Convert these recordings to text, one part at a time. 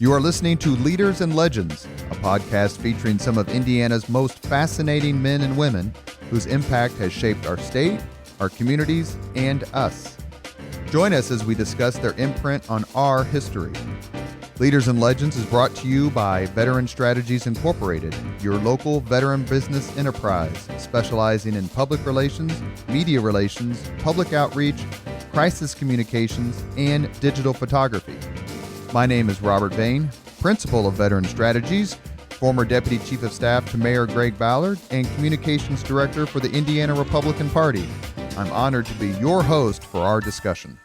You are listening to Leaders and Legends, a podcast featuring some of Indiana's most fascinating men and women whose impact has shaped our state, our communities, and us. Join us as we discuss their imprint on our history. Leaders and Legends is brought to you by Veteran Strategies Incorporated, your local veteran business enterprise specializing in public relations, media relations, public outreach, crisis communications, and digital photography. My name is Robert Bain, Principal of Veteran Strategies, former Deputy Chief of Staff to Mayor Greg Ballard, and Communications Director for the Indiana Republican Party. I'm honored to be your host for our discussion.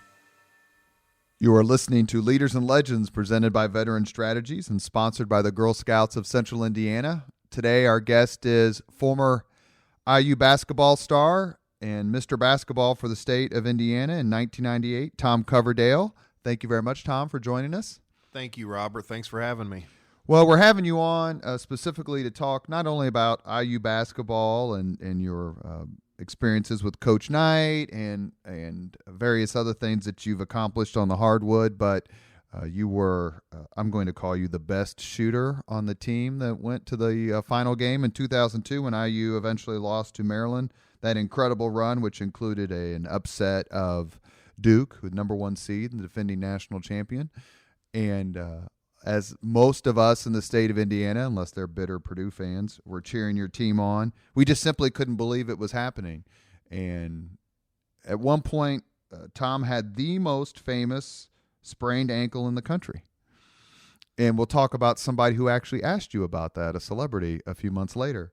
You are listening to Leaders and Legends presented by Veteran Strategies and sponsored by the Girl Scouts of Central Indiana. Today our guest is former IU basketball star and Mr. Basketball for the state of Indiana in 1998, Tom Coverdale. Thank you very much, Tom, for joining us. Thank you, Robert. Thanks for having me. Well, we're having you on specifically to talk not only about IU basketball and your experiences with Coach Knight and various other things that you've accomplished on the hardwood, but you were, I'm going to call you the best shooter on the team that went to the final game in 2002 when IU eventually lost to Maryland. That incredible run, which included an upset of Duke, who number one seed and the defending national champion. And as most of us in the state of Indiana, unless they're bitter Purdue fans, were cheering your team on, we just simply couldn't believe it was happening. And at one point, Tom had the most famous sprained ankle in the country. And we'll talk about somebody who actually asked you about that, a celebrity, a few months later.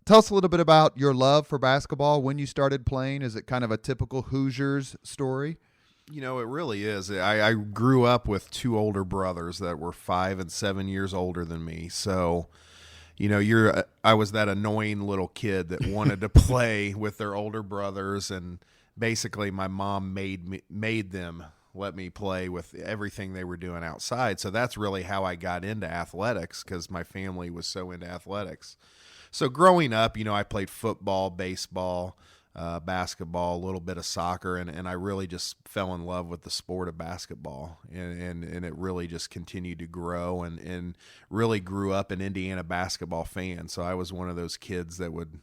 Tell us a little bit about your love for basketball, when you started playing. Is it kind of a typical Hoosiers story? You know, it really is. I grew up with two older brothers that were 5 and 7 years older than me. So, you know, I was that annoying little kid that wanted to play with their older brothers, and basically my mom made them let me play with everything they were doing outside. So that's really how I got into athletics, because my family was so into athletics. So growing up, you know, I played football, baseball, basketball, a little bit of soccer, and I really just fell in love with the sport of basketball, and it really just continued to grow and really grew up an Indiana basketball fan. So I was one of those kids that would,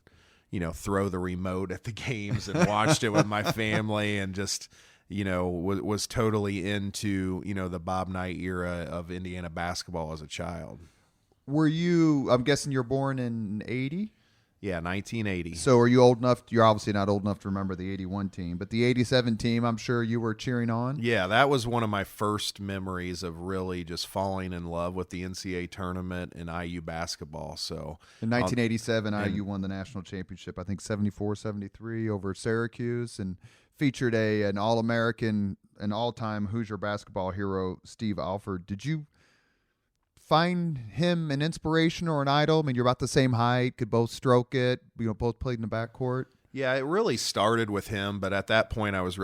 you know, throw the remote at the games and watched it with my family, and just, you know, was totally into, you know, the Bob Knight era of Indiana basketball as a child. Were you, I'm guessing you're born in 80? Yeah, 1980. So are you old enough? You're obviously not old enough to remember the 81 team, but the 87 team, I'm sure you were cheering on? Yeah, that was one of my first memories of really just falling in love with the NCAA tournament and IU basketball. So in 1987, IU won the national championship, I think 74-73 over Syracuse, and featured an All-American, an all-time Hoosier basketball hero, Steve Alford. Did you find him an inspiration or an idol? I mean, you're about the same height, could both stroke it, you know, both played in the backcourt. Yeah, it really started with him, but at that point I was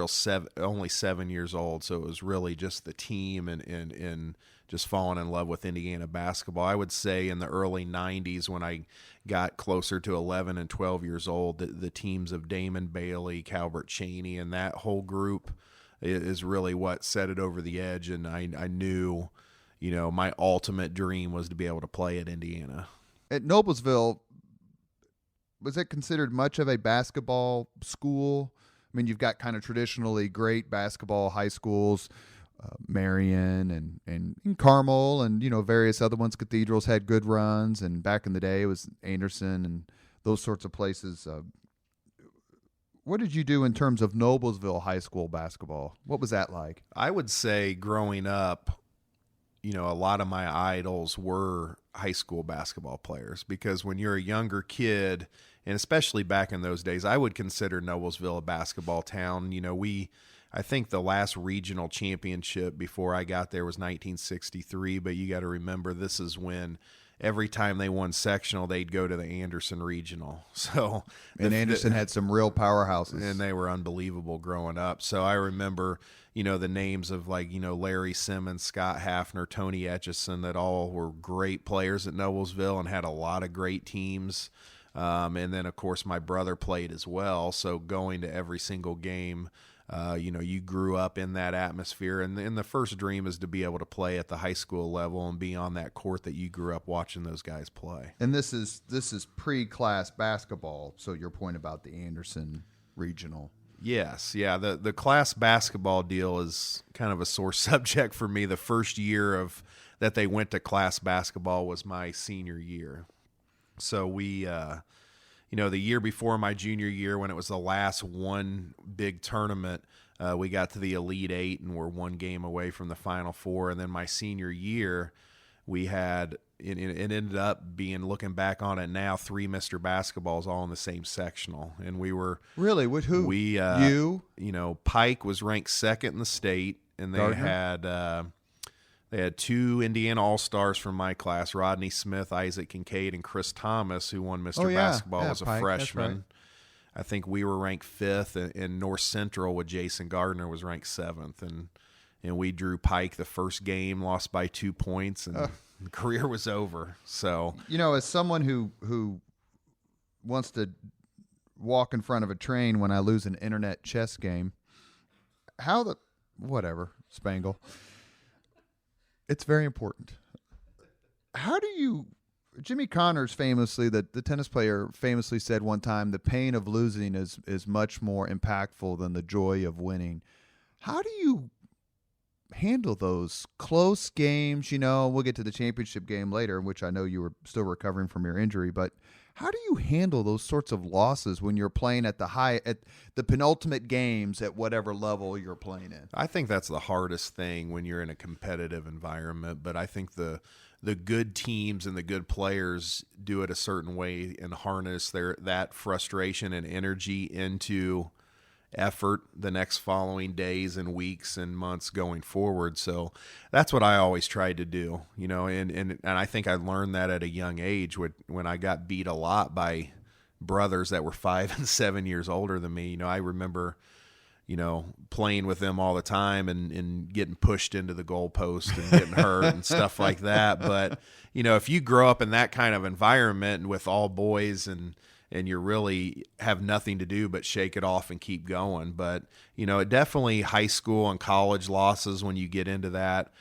only 7 years old, so it was really just the team and just falling in love with Indiana basketball. I would say in the early 90s, when I got closer to 11 and 12 years old, the teams of Damon Bailey, Calbert Chaney, and that whole group is really what set it over the edge, and I knew, you know, my ultimate dream was to be able to play at Indiana. At Noblesville, was it considered much of a basketball school? I mean, you've got kind of traditionally great basketball high schools, Marion and Carmel, and, you know, various other ones. Cathedrals had good runs, and back in the day it was Anderson and those sorts of places. What did you do in terms of Noblesville high school basketball? What was that like? I would say growing up, you know, a lot of my idols were high school basketball players, because when you're a younger kid, and especially back in those days, I would consider Noblesville a basketball town. You know, I think the last regional championship before I got there was 1963, but you got to remember, this is when every time they won sectional, they'd go to the Anderson regional. So, and Anderson had some real powerhouses, and they were unbelievable growing up. So I remember, you know, the names of, like, you know, Larry Simmons, Scott Hafner, Tony Etchison, that all were great players at Noblesville and had a lot of great teams. And then, of course, my brother played as well. So going to every single game You grew up in that atmosphere, and the first dream is to be able to play at the high school level and be on that court that you grew up watching those guys play. And this is pre-class basketball. So your point about the Anderson regional. Yes, yeah. The class basketball deal is kind of a sore subject for me. The first year that they went to class basketball was my senior year. So we, the year before my junior year, when it was the last one big tournament, we got to the Elite Eight and were one game away from the Final Four. And then my senior year, we had it ended up being, looking back on it now, 3 Mr. Basketballs all in the same sectional, and we were really with who? Pike was ranked second in the state, and they had 2 Indiana All-Stars from my class: Rodney Smith, Isaac Kincaid, and Chris Thomas, who won Mr. Basketball as a Pike, freshman. right. I think we were ranked 5th, and North Central with Jason Gardner was ranked 7th, and we drew Pike the first game, lost by 2 points, and the career was over. So, as someone who wants to walk in front of a train when I lose an internet chess game, Spangle, it's very important. How do you, Jimmy Connors famously, the tennis player, famously said one time, the pain of losing is much more impactful than the joy of winning. How do you handle those close games? We'll get to the championship game later, which I know you were still recovering from your injury, but how do you handle those sorts of losses when you're playing at the penultimate games at whatever level you're playing in? I think that's the hardest thing when you're in a competitive environment, but I think the good teams and the good players do it a certain way and harness that frustration and energy into effort the next following days and weeks and months going forward. So that's what I always tried to do, and I think I learned that at a young age when I got beat a lot by brothers that were 5 and 7 years older than me. I remember, playing with them all the time and getting pushed into the goalpost and getting hurt and stuff like that. But, if you grow up in that kind of environment and with all boys and you really have nothing to do but shake it off and keep going. But, it definitely high school and college losses, when you get into that,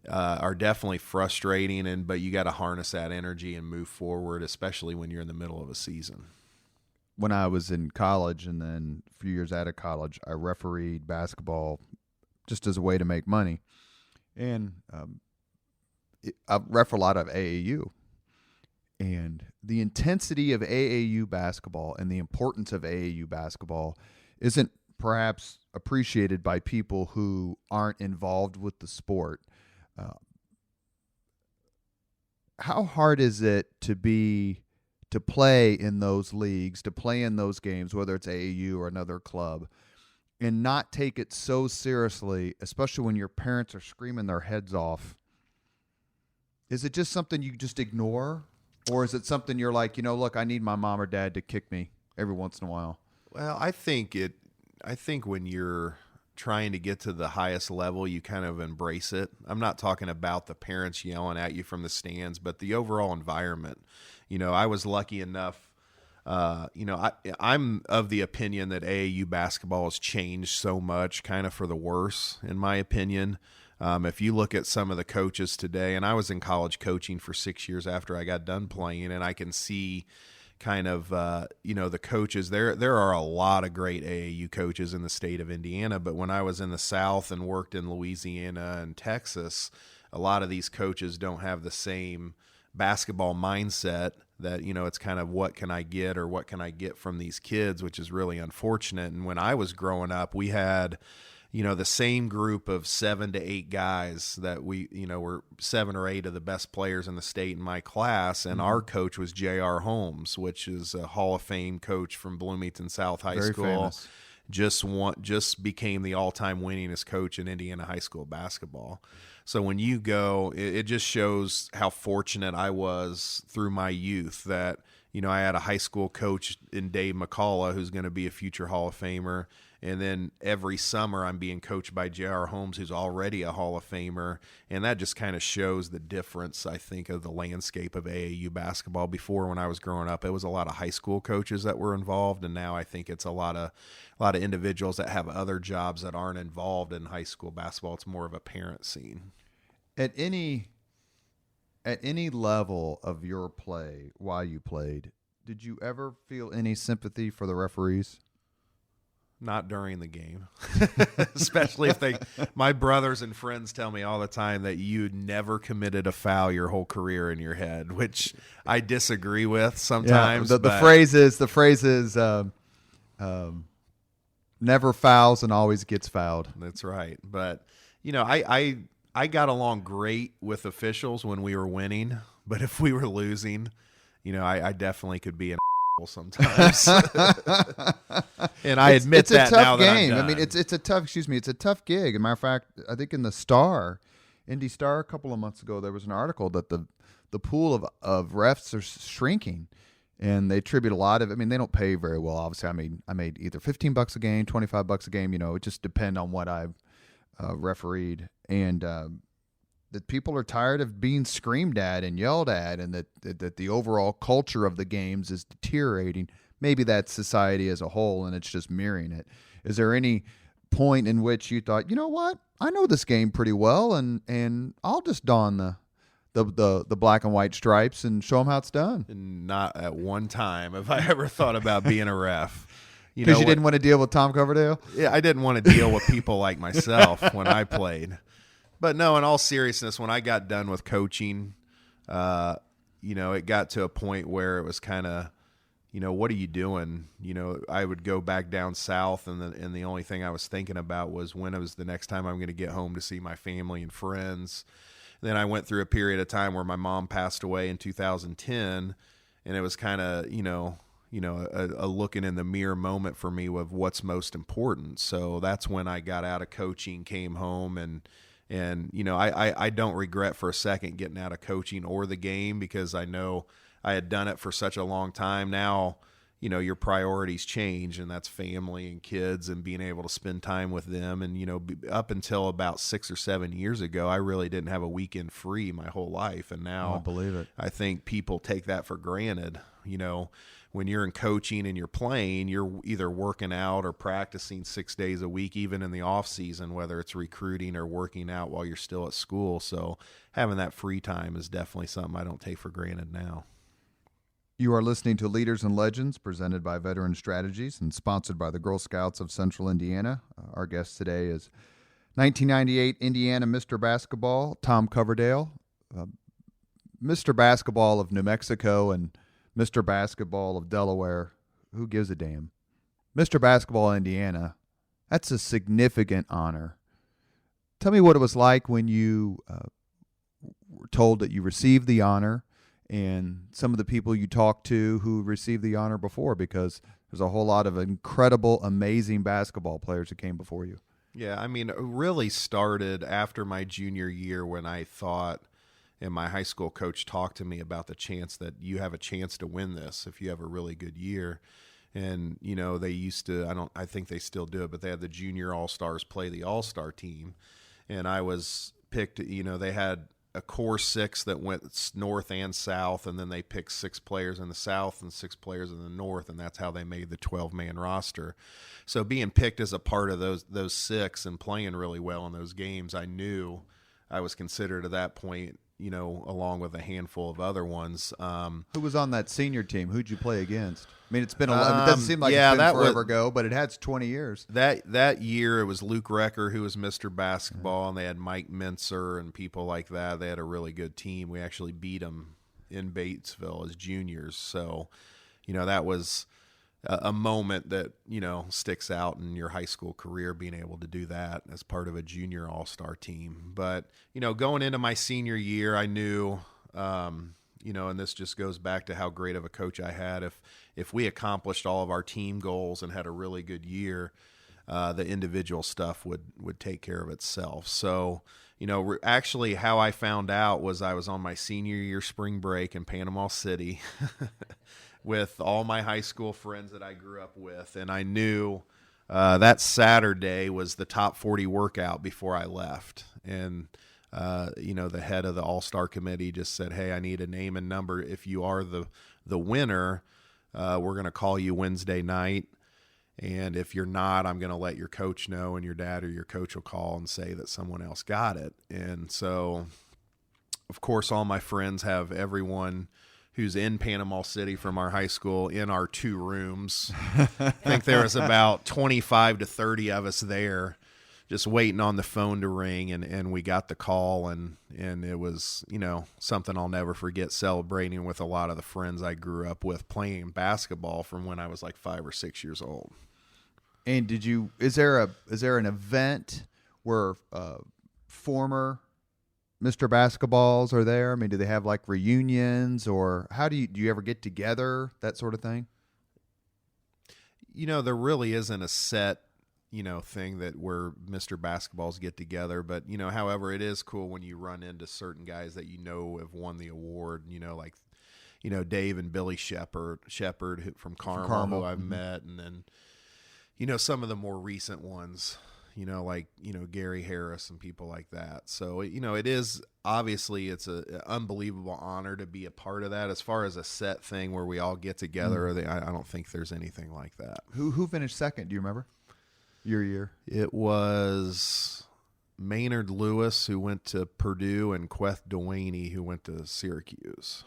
are definitely frustrating, but you got to harness that energy and move forward, especially when you're in the middle of a season. When I was in college and then a few years out of college, I refereed basketball just as a way to make money. And I ref a lot of AAU. And the intensity of AAU basketball and the importance of AAU basketball isn't perhaps appreciated by people who aren't involved with the sport. How hard is it to play in those leagues, to play in those games, whether it's AAU or another club, and not take it so seriously, especially when your parents are screaming their heads off? Is it just something you just ignore? Or is it something you're like, look, I need my mom or dad to kick me every once in a while? Well, I think when you're trying to get to the highest level, you kind of embrace it. I'm not talking about the parents yelling at you from the stands, but the overall environment. I was lucky enough. I'm of the opinion that AAU basketball has changed so much, kind of for the worse, in my opinion. If you look at some of the coaches today, and I was in college coaching for 6 years after I got done playing, and I can see kind of, the coaches. There are a lot of great AAU coaches in the state of Indiana, but when I was in the South and worked in Louisiana and Texas, a lot of these coaches don't have the same basketball mindset that, it's kind of what can I get from these kids, which is really unfortunate. And when I was growing up, we had the same group of 7 to 8 guys that we, were 7 or 8 of the best players in the state in my class. And our coach was J.R. Holmes, which is a Hall of Fame coach from Bloomington South High Very School. Famous. Just became the all-time winningest coach in Indiana high school basketball. So when you go, it just shows how fortunate I was through my youth that, I had a high school coach in Dave McCullough who's going to be a future Hall of Famer, And then every summer I'm being coached by J.R. Holmes, who's already a Hall of Famer. And that just kind of shows the difference, I think, of the landscape of AAU basketball. Before, when I was growing up, it was a lot of high school coaches that were involved. And now I think it's a lot of individuals that have other jobs that aren't involved in high school basketball. It's more of a parent scene. At any level of your play while you played, did you ever feel any sympathy for the referees? Not during the game, especially if my brothers and friends tell me all the time that you never committed a foul your whole career in your head, which I disagree with sometimes. Yeah, the phrase is never fouls and always gets fouled. That's right. But, I got along great with officials when we were winning, but if we were losing, I definitely could be an sometimes. And I admit it's a tough now game. that I'm done. I mean, it's a tough gig. As a matter of fact, I think in the Indy Star, a couple of months ago, there was an article that the pool of refs are shrinking, and they attribute a lot of. I mean, they don't pay very well. Obviously, I made either $15 a game, $25 a game. It just depend on what I've refereed, and that people are tired of being screamed at and yelled at, and that the overall culture of the games is deteriorating. Maybe that's society as a whole, and it's just mirroring it. Is there any point in which you thought, you know what, I know this game pretty well, and I'll just don the black and white stripes and show them how it's done? And not at one time have I ever thought about being a ref. Because you didn't want to deal with Tom Coverdale? Yeah, I didn't want to deal with people like myself when I played. But no, in all seriousness, when I got done with coaching, it got to a point where it was kind of, what are you doing? I would go back down south, and the only thing I was thinking about was when it was the next time I'm going to get home to see my family and friends. Then I went through a period of time where my mom passed away in 2010, and it was kind of, a looking in the mirror moment for me of what's most important. So that's when I got out of coaching, came home, and I don't regret for a second getting out of coaching or the game, because I know I had done it for such a long time. Now, your priorities change, and that's family and kids and being able to spend time with them. And, up until about 6 or 7 years ago, I really didn't have a weekend free my whole life. And now I believe it. I think people take that for granted. When you're in coaching and you're playing, you're either working out or practicing 6 days a week, even in the off season, whether it's recruiting or working out while you're still at school. So having that free time is definitely something I don't take for granted now. You are listening to Leaders and Legends, presented by Veteran Strategies and sponsored by the Girl Scouts of Central Indiana. Our guest today is 1998 Indiana Mr. Basketball, Tom Coverdale, Mr. Basketball of New Mexico, and Mr. Basketball of Delaware. Who gives a damn? Mr. Basketball Indiana, that's a significant honor. Tell me what it was like when you were told that you received the honor, and some of the people you talked to who received the honor before, because there's a whole lot of incredible, amazing basketball players that came before you. Yeah, I mean, it really started after my junior year when I thought, and my high school coach talked to me about the chance that you have a chance to win this if you have a really good year. And, they used to, I think they still do it, but they had the junior all-stars play the all-star team. And I was picked, they had a core 6 that went north and south, and then they picked 6 players in the south and 6 players in the north, and that's how they made the 12-man roster. So being picked as a part of those 6 and playing really well in those games, I knew I was considered at that point, along with a handful of other ones. Who was on that senior team? Who'd you play against? I mean, it's been it doesn't seem like it's been forever ago, but it has 20 years. That year, it was Luke Recker, who was Mr. Basketball, and they had Mike Mincer and people like that. They had a really good team. We actually beat them in Batesville as juniors. So, that was a moment that, sticks out in your high school career, being able to do that as part of a junior all-star team. But, going into my senior year, I knew, and this just goes back to how great of a coach I had. If we accomplished all of our team goals and had a really good year, the individual stuff would take care of itself. So, actually how I found out was I was on my senior year spring break in Panama City with all my high school friends that I grew up with. And I knew that Saturday was the top 40 workout before I left. And, the head of the All-Star committee just said, hey, I need a name and number. If you are the winner, we're going to call you Wednesday night. And if you're not, I'm going to let your coach know, and your dad or your coach will call and say that someone else got it. And so, of course, all my friends have everyone who's in Panama City from our high school in our 2 rooms. I think there was about 25 to 30 of us there just waiting on the phone to ring, and we got the call, and it was, something I'll never forget, celebrating with a lot of the friends I grew up with playing basketball from when I was like 5 or 6 years old. And is there an event where former Mr. Basketballs are there? I mean, do they have like reunions, or how do you ever get together, that sort of thing? There really isn't a set, thing that where Mr. Basketballs get together, but however, it is cool when you run into certain guys that have won the award, like Dave and Billy Shepard from Carmel, who I've met, and then some of the more recent ones, like Gary Harris and people like that. So it is obviously, it's an unbelievable honor to be a part of that. As far as a set thing where we all get together, I don't think there's anything like that. Who finished second? Do you remember your year? It was Maynard Lewis, who went to Purdue, and Queth Dewaney, who went to Syracuse.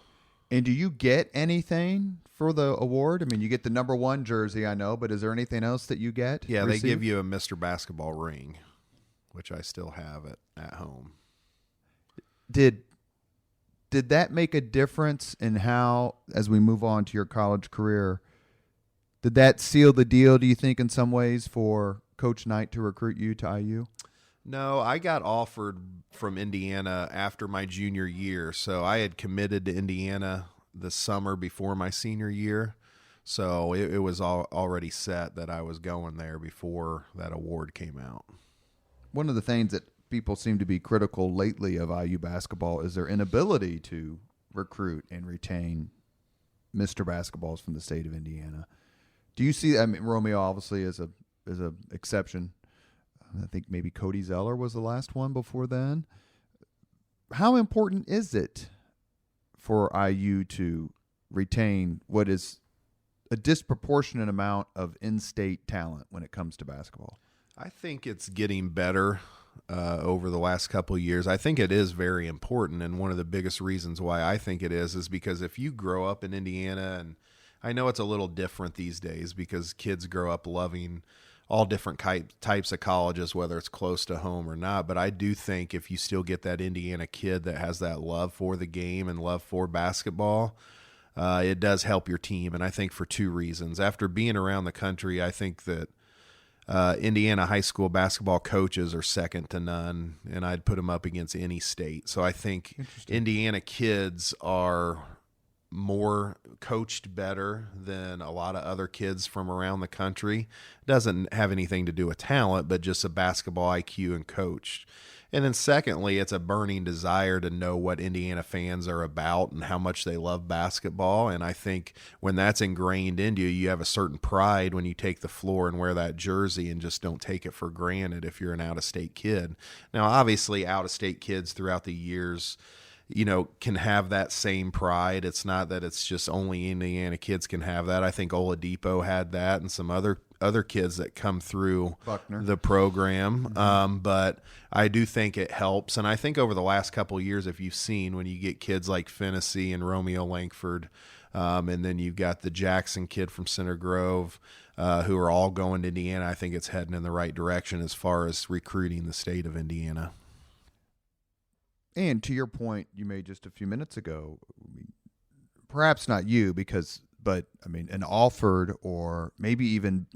And do you get anything for the award? I mean, you get the number 1 jersey, I know, but is there anything else that you get? Yeah, they give you a Mr. Basketball ring, which I still have at home. Did that make a difference in how, as we move on to your college career, did that seal the deal, do you think, in some ways, for Coach Knight to recruit you to IU? No, I got offered from Indiana after my junior year. So I had committed to Indiana the summer before my senior year. So it was already set that I was going there before that award came out. One of the things that people seem to be critical lately of IU basketball is their inability to recruit and retain Mr. Basketballs from the state of Indiana. Do you see, I mean, Romeo obviously is a exception. I think maybe Cody Zeller was the last one before then. How important is it for IU to retain what is a disproportionate amount of in-state talent when it comes to basketball? I think it's getting better over the last couple of years. I think it is very important, and one of the biggest reasons why I think it is because if you grow up in Indiana, and I know it's a little different these days because kids grow up loving all different types of colleges, whether it's close to home or not. But I do think if you still get that Indiana kid that has that love for the game and love for basketball, it does help your team. And I think for 2 reasons. After being around the country, I think that Indiana high school basketball coaches are second to none, and I'd put them up against any state. So I think Indiana kids are more coached better than a lot of other kids from around the country. Doesn't have anything to do with talent, but just a basketball IQ and coach. And then secondly, it's a burning desire to know what Indiana fans are about and how much they love basketball. And I think when that's ingrained into you, you have a certain pride when you take the floor and wear that jersey and just don't take it for granted if you're an out-of-state kid. Now, obviously, out-of-state kids throughout the years, can have that same pride. It's not that it's just only Indiana kids can have that. I think Oladipo had that, and some other kids that come through Buckner. The program. But I do think it helps. And I think over the last couple of years, if you've seen when you get kids like Fennessy and Romeo Langford, and then you've got the Jackson kid from Center Grove, who are all going to Indiana, I think it's heading in the right direction as far as recruiting the state of Indiana. And to your point you made just a few minutes ago, perhaps not you, but I mean, an Alford or maybe even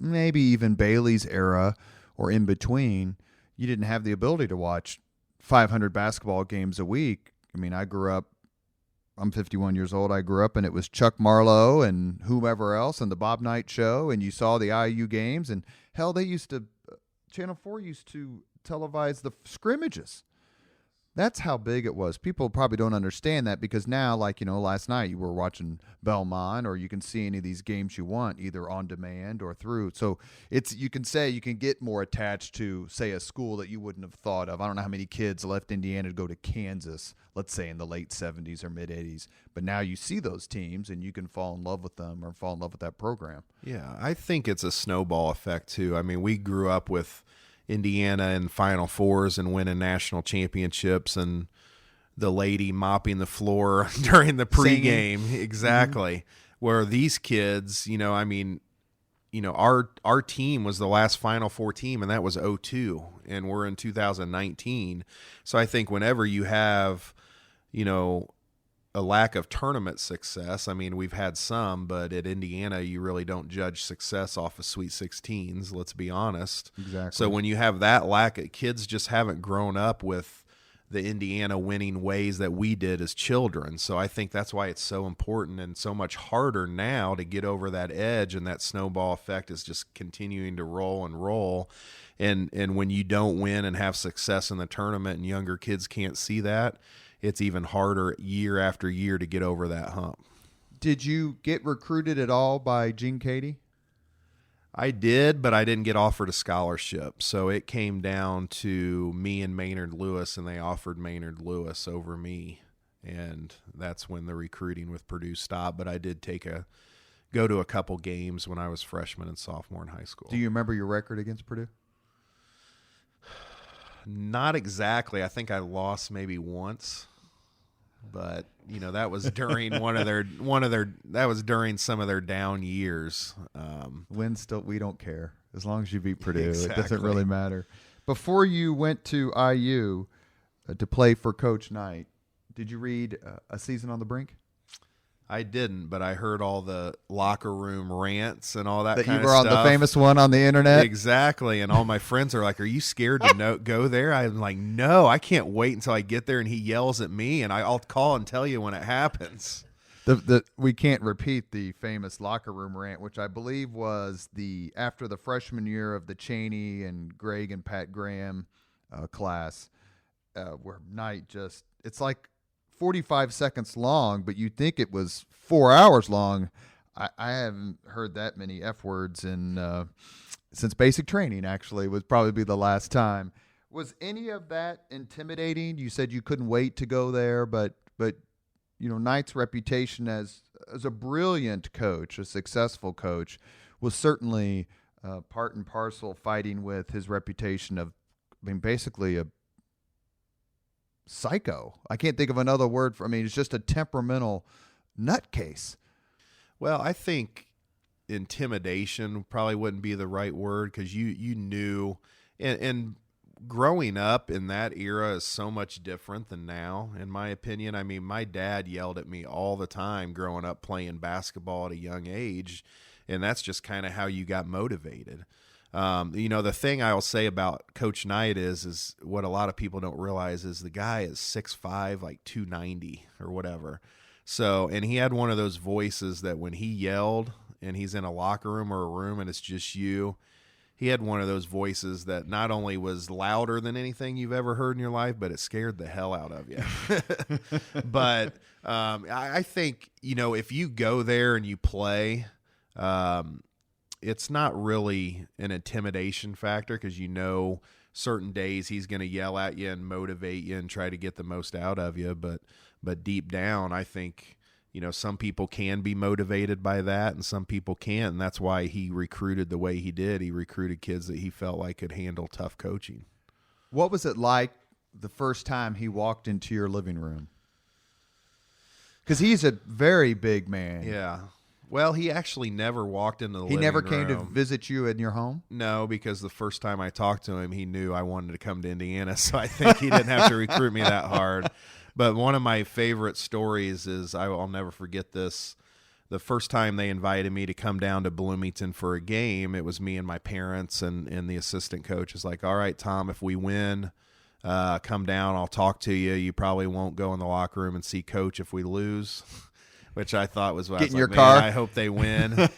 Bailey's era or in between, you didn't have the ability to watch 500 basketball games a week. I mean, I'm 51 years old. I grew up and it was Chuck Marlowe and whomever else and the Bob Knight show, and you saw the IU games, and hell, Channel 4 used to televise the scrimmages. That's how big it was. People probably don't understand that because now, like, last night you were watching Belmont, or you can see any of these games you want, either on demand or through. So you can get more attached to, say, a school that you wouldn't have thought of. I don't know how many kids left Indiana to go to Kansas, let's say in the late 70s or mid 80s. But now you see those teams and you can fall in love with them or fall in love with that program. Yeah, I think it's a snowball effect too. I mean, we grew up with Indiana in Final Fours and winning national championships, and the lady mopping the floor during the pregame. Singing. Exactly. Mm-hmm. Where these kids, our team was the last Final Four team, and that was 2002, and we're in 2019. So I think whenever you have, a lack of tournament success. I mean, we've had some, but at Indiana, you really don't judge success off of Sweet 16s, let's be honest. Exactly. So when you have that lack of kids, just haven't grown up with the Indiana winning ways that we did as children. So I think that's why it's so important and so much harder now to get over that edge, and that snowball effect is just continuing to roll and roll. And when you don't win and have success in the tournament and younger kids can't see that, it's even harder year after year to get over that hump. Did you get recruited at all by Gene Cady? I did, but I didn't get offered a scholarship. So it came down to me and Maynard Lewis, and they offered Maynard Lewis over me. And that's when the recruiting with Purdue stopped. But I did go to a couple games when I was freshman and sophomore in high school. Do you remember your record against Purdue? Not exactly. I think I lost maybe once, but that was during that was during some of their down years. Wins still, we don't care as long as you beat Purdue. Exactly. It doesn't really matter. Before you went to IU to play for Coach Knight, did you read A Season on the Brink? I didn't, but I heard all the locker room rants and all that kind of stuff. That you were on the famous one on the internet? Exactly, and all my friends are like, are you scared to go there? I'm like, no, I can't wait until I get there and he yells at me, and I'll call and tell you when it happens. We can't repeat the famous locker room rant, which I believe was after the freshman year of the Cheney and Greg and Pat Graham class, where Knight it's like 45 seconds long, but you'd think it was 4 hours long. I haven't heard that many F words since basic training, actually, would probably be the last time. Was any of that intimidating? You said you couldn't wait to go there, but Knight's reputation as a brilliant coach, a successful coach, was certainly part and parcel fighting with his reputation of being basically a psycho. I can't think of another word it's just a temperamental nutcase. Well, I think intimidation probably wouldn't be the right word, because you knew, and growing up in that era is so much different than now, in my opinion. I mean, my dad yelled at me all the time growing up playing basketball at a young age, and that's just kind of how you got motivated. The thing I will say about Coach Knight is what a lot of people don't realize is the guy is 6'5", like 290 or whatever. So, and he had one of those voices that when he yelled and he's in a locker room or a room and it's just you, he had one of those voices that not only was louder than anything you've ever heard in your life, but it scared the hell out of you. But I think, if you go there and you play, it's not really an intimidation factor, because certain days he's going to yell at you and motivate you and try to get the most out of you. But deep down, I think, some people can be motivated by that and some people can't. And that's why he recruited the way he did. He recruited kids that he felt like could handle tough coaching. What was it like the first time he walked into your living room? Because he's a very big man. Yeah. Well, he actually never walked into the living room. He never came to visit you in your home? No, because the first time I talked to him, he knew I wanted to come to Indiana, so I think he didn't have to recruit me that hard. But one of my favorite stories is, I'll never forget this. The first time they invited me to come down to Bloomington for a game, it was me and my parents, and the assistant coach is like, all right, Tom, if we win, come down, I'll talk to you. You probably won't go in the locker room and see Coach if we lose. Which I thought was Get in your car. I hope they win.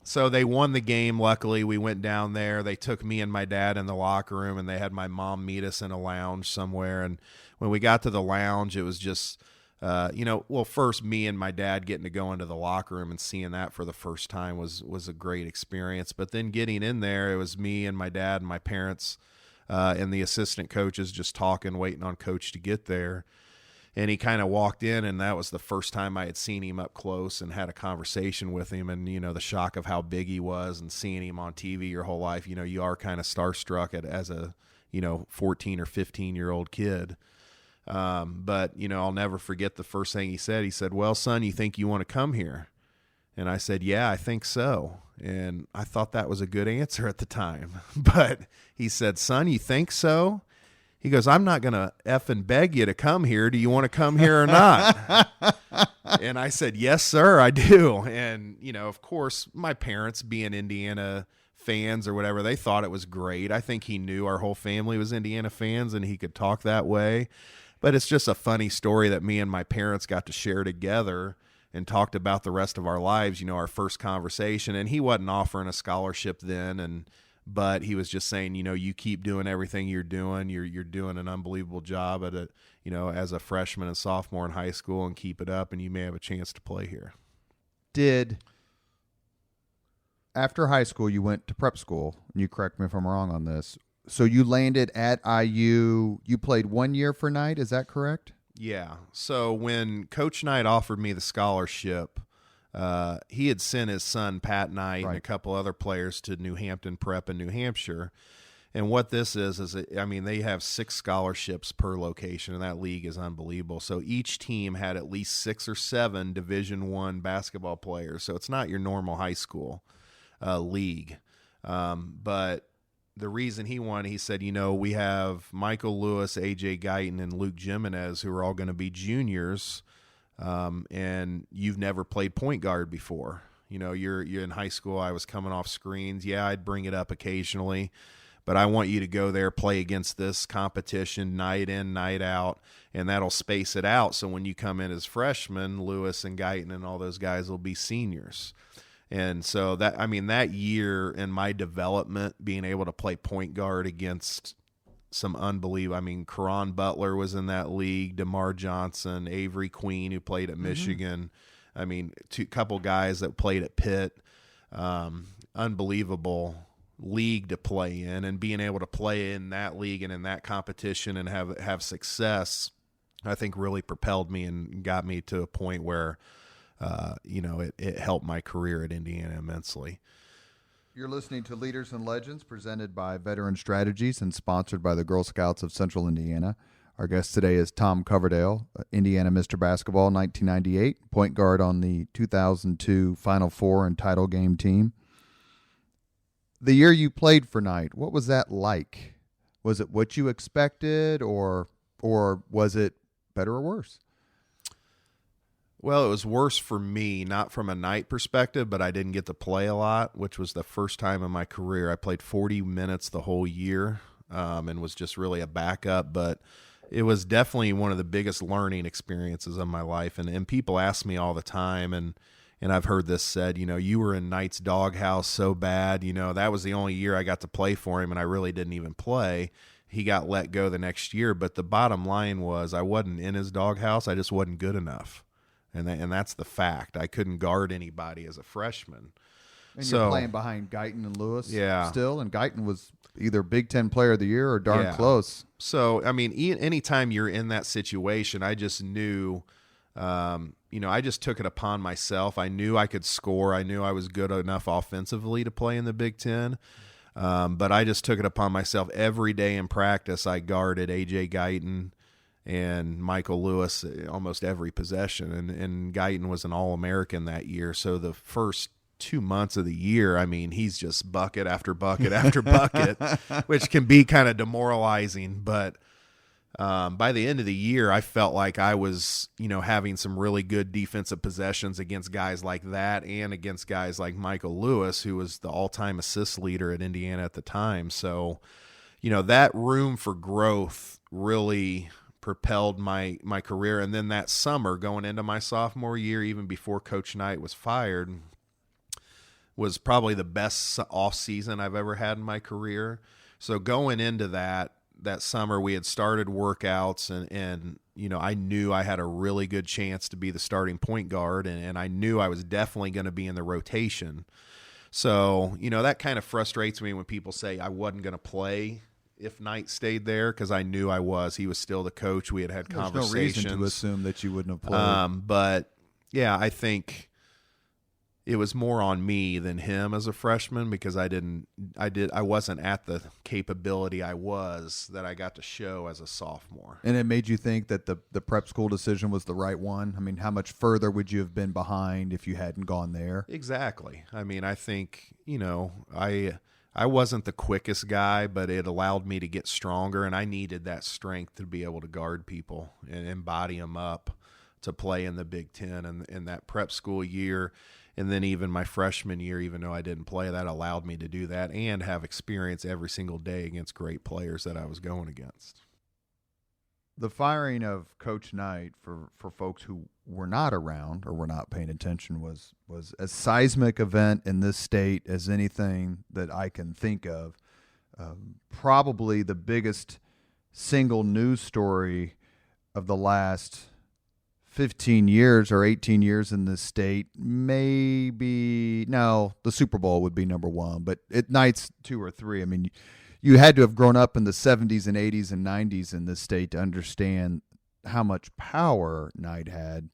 So they won the game. Luckily, we went down there. They took me and my dad in the locker room, and they had my mom meet us in a lounge somewhere. And when we got to the lounge, it was just, first me and my dad getting to go into the locker room and seeing that for the first time was a great experience. But then getting in there, it was me and my dad and my parents and the assistant coaches just talking, waiting on coach to get there. And he kind of walked in, and that was the first time I had seen him up close and had a conversation with him. And, the shock of how big he was and seeing him on TV your whole life, you are kind of starstruck as a, 14 or 15-year-old kid. But, I'll never forget the first thing he said. He said, "Well, son, you think you want to come here?" And I said, "Yeah, I think so." And I thought that was a good answer at the time. But he said, "Son, you think so?" He goes, "I'm not going to effing beg you to come here. Do you want to come here or not?" And I said, "Yes, sir, I do." And, of course, my parents, being Indiana fans or whatever, they thought it was great. I think he knew our whole family was Indiana fans and he could talk that way. But it's just a funny story that me and my parents got to share together and talked about the rest of our lives, our first conversation. And he wasn't offering a scholarship then, but he was just saying, you keep doing everything you're doing. You're doing an unbelievable job at it, as a freshman and sophomore in high school, and keep it up, and you may have a chance to play here. After high school, you went to prep school, and you correct me if I'm wrong on this. So you landed at IU. You played 1 year for Knight. Is that correct? Yeah. So when Coach Knight offered me the scholarship, he had sent his son, Pat Knight, and a couple other players to New Hampton Prep in New Hampshire. And what this is they have 6 scholarships per location, and that league is unbelievable. So each team had at least 6 or 7 Division I basketball players. So it's not your normal high school league. But the reason he won, he said, we have Michael Lewis, A.J. Guyton, and Luke Jimenez, who are all going to be juniors. And you've never played point guard before. You're in high school. I was coming off screens. Yeah, I'd bring it up occasionally, but I want you to go there, play against this competition night in, night out, and that'll space it out. So when you come in as freshmen, Lewis and Guyton and all those guys will be seniors. And so that year in my development, being able to play point guard against some unbelievable. Caron Butler was in that league, DeMar Johnson, Avery Queen, who played at Michigan. Couple guys that played at Pitt. Unbelievable league to play in, and being able to play in that league and in that competition and have success, I think really propelled me and got me to a point where, it helped my career at Indiana immensely. You're listening to Leaders and Legends, presented by Veteran Strategies and sponsored by the Girl Scouts of Central Indiana. Our guest today is Tom Coverdale, Indiana Mr. Basketball 1998, point guard on the 2002 Final Four and title game team. The year you played for Knight, what was that like? Was it what you expected, or was it better or worse? Well, it was worse for me, not from a Knight perspective, but I didn't get to play a lot, which was the first time in my career. I played 40 minutes the whole year and was just really a backup, but it was definitely one of the biggest learning experiences of my life. And people ask me all the time, and I've heard this said, you were in Knight's doghouse so bad. That was the only year I got to play for him, and I really didn't even play. He got let go the next year, but the bottom line was I wasn't in his doghouse. I just wasn't good enough. And that's the fact. I couldn't guard anybody as a freshman. And you're playing behind Guyton and Lewis still, and Guyton was either Big Ten Player of the Year or darn close. So, anytime you're in that situation, I just knew, I just took it upon myself. I knew I could score. I knew I was good enough offensively to play in the Big Ten. But I just took it upon myself. Every day in practice, I guarded A.J. Guyton and Michael Lewis almost every possession. And Guyton was an All-American that year. So the first 2 months of the year, he's just bucket after bucket after bucket, which can be kind of demoralizing. But by the end of the year, I felt like I was, having some really good defensive possessions against guys like that and against guys like Michael Lewis, who was the all-time assist leader at Indiana at the time. So, that room for growth really propelled my career. And then that summer, going into my sophomore year, even before Coach Knight was fired, was probably the best off season I've ever had in my career. So going into that summer, we had started workouts, and I knew I had a really good chance to be the starting point guard, and I knew I was definitely going to be in the rotation. So, that kind of frustrates me when people say I wasn't going to play if Knight stayed there, because I knew I was. He was still the coach. We had conversations. There's no reason to assume that you wouldn't have played. But, yeah, I think it was more on me than him as a freshman, because I wasn't at the capability I was that I got to show as a sophomore. And it made you think that the prep school decision was the right one? I mean, how much further would you have been behind if you hadn't gone there? Exactly. I mean, I think, I wasn't the quickest guy, but it allowed me to get stronger, and I needed that strength to be able to guard people and embody them up to play in the Big Ten. And in that prep school year, and then even my freshman year, even though I didn't play, that allowed me to do that and have experience every single day against great players that I was going against. The firing of Coach Knight, for folks who were not around or were not paying attention, was a seismic event in this state as anything that I can think of. Probably the biggest single news story of the last 15 years or 18 years in this state. Maybe, no, the Super Bowl would be number one, but Knight's 2 or 3. I mean, you had to have grown up in the 70s and 80s and 90s in this state to understand how much power Knight had.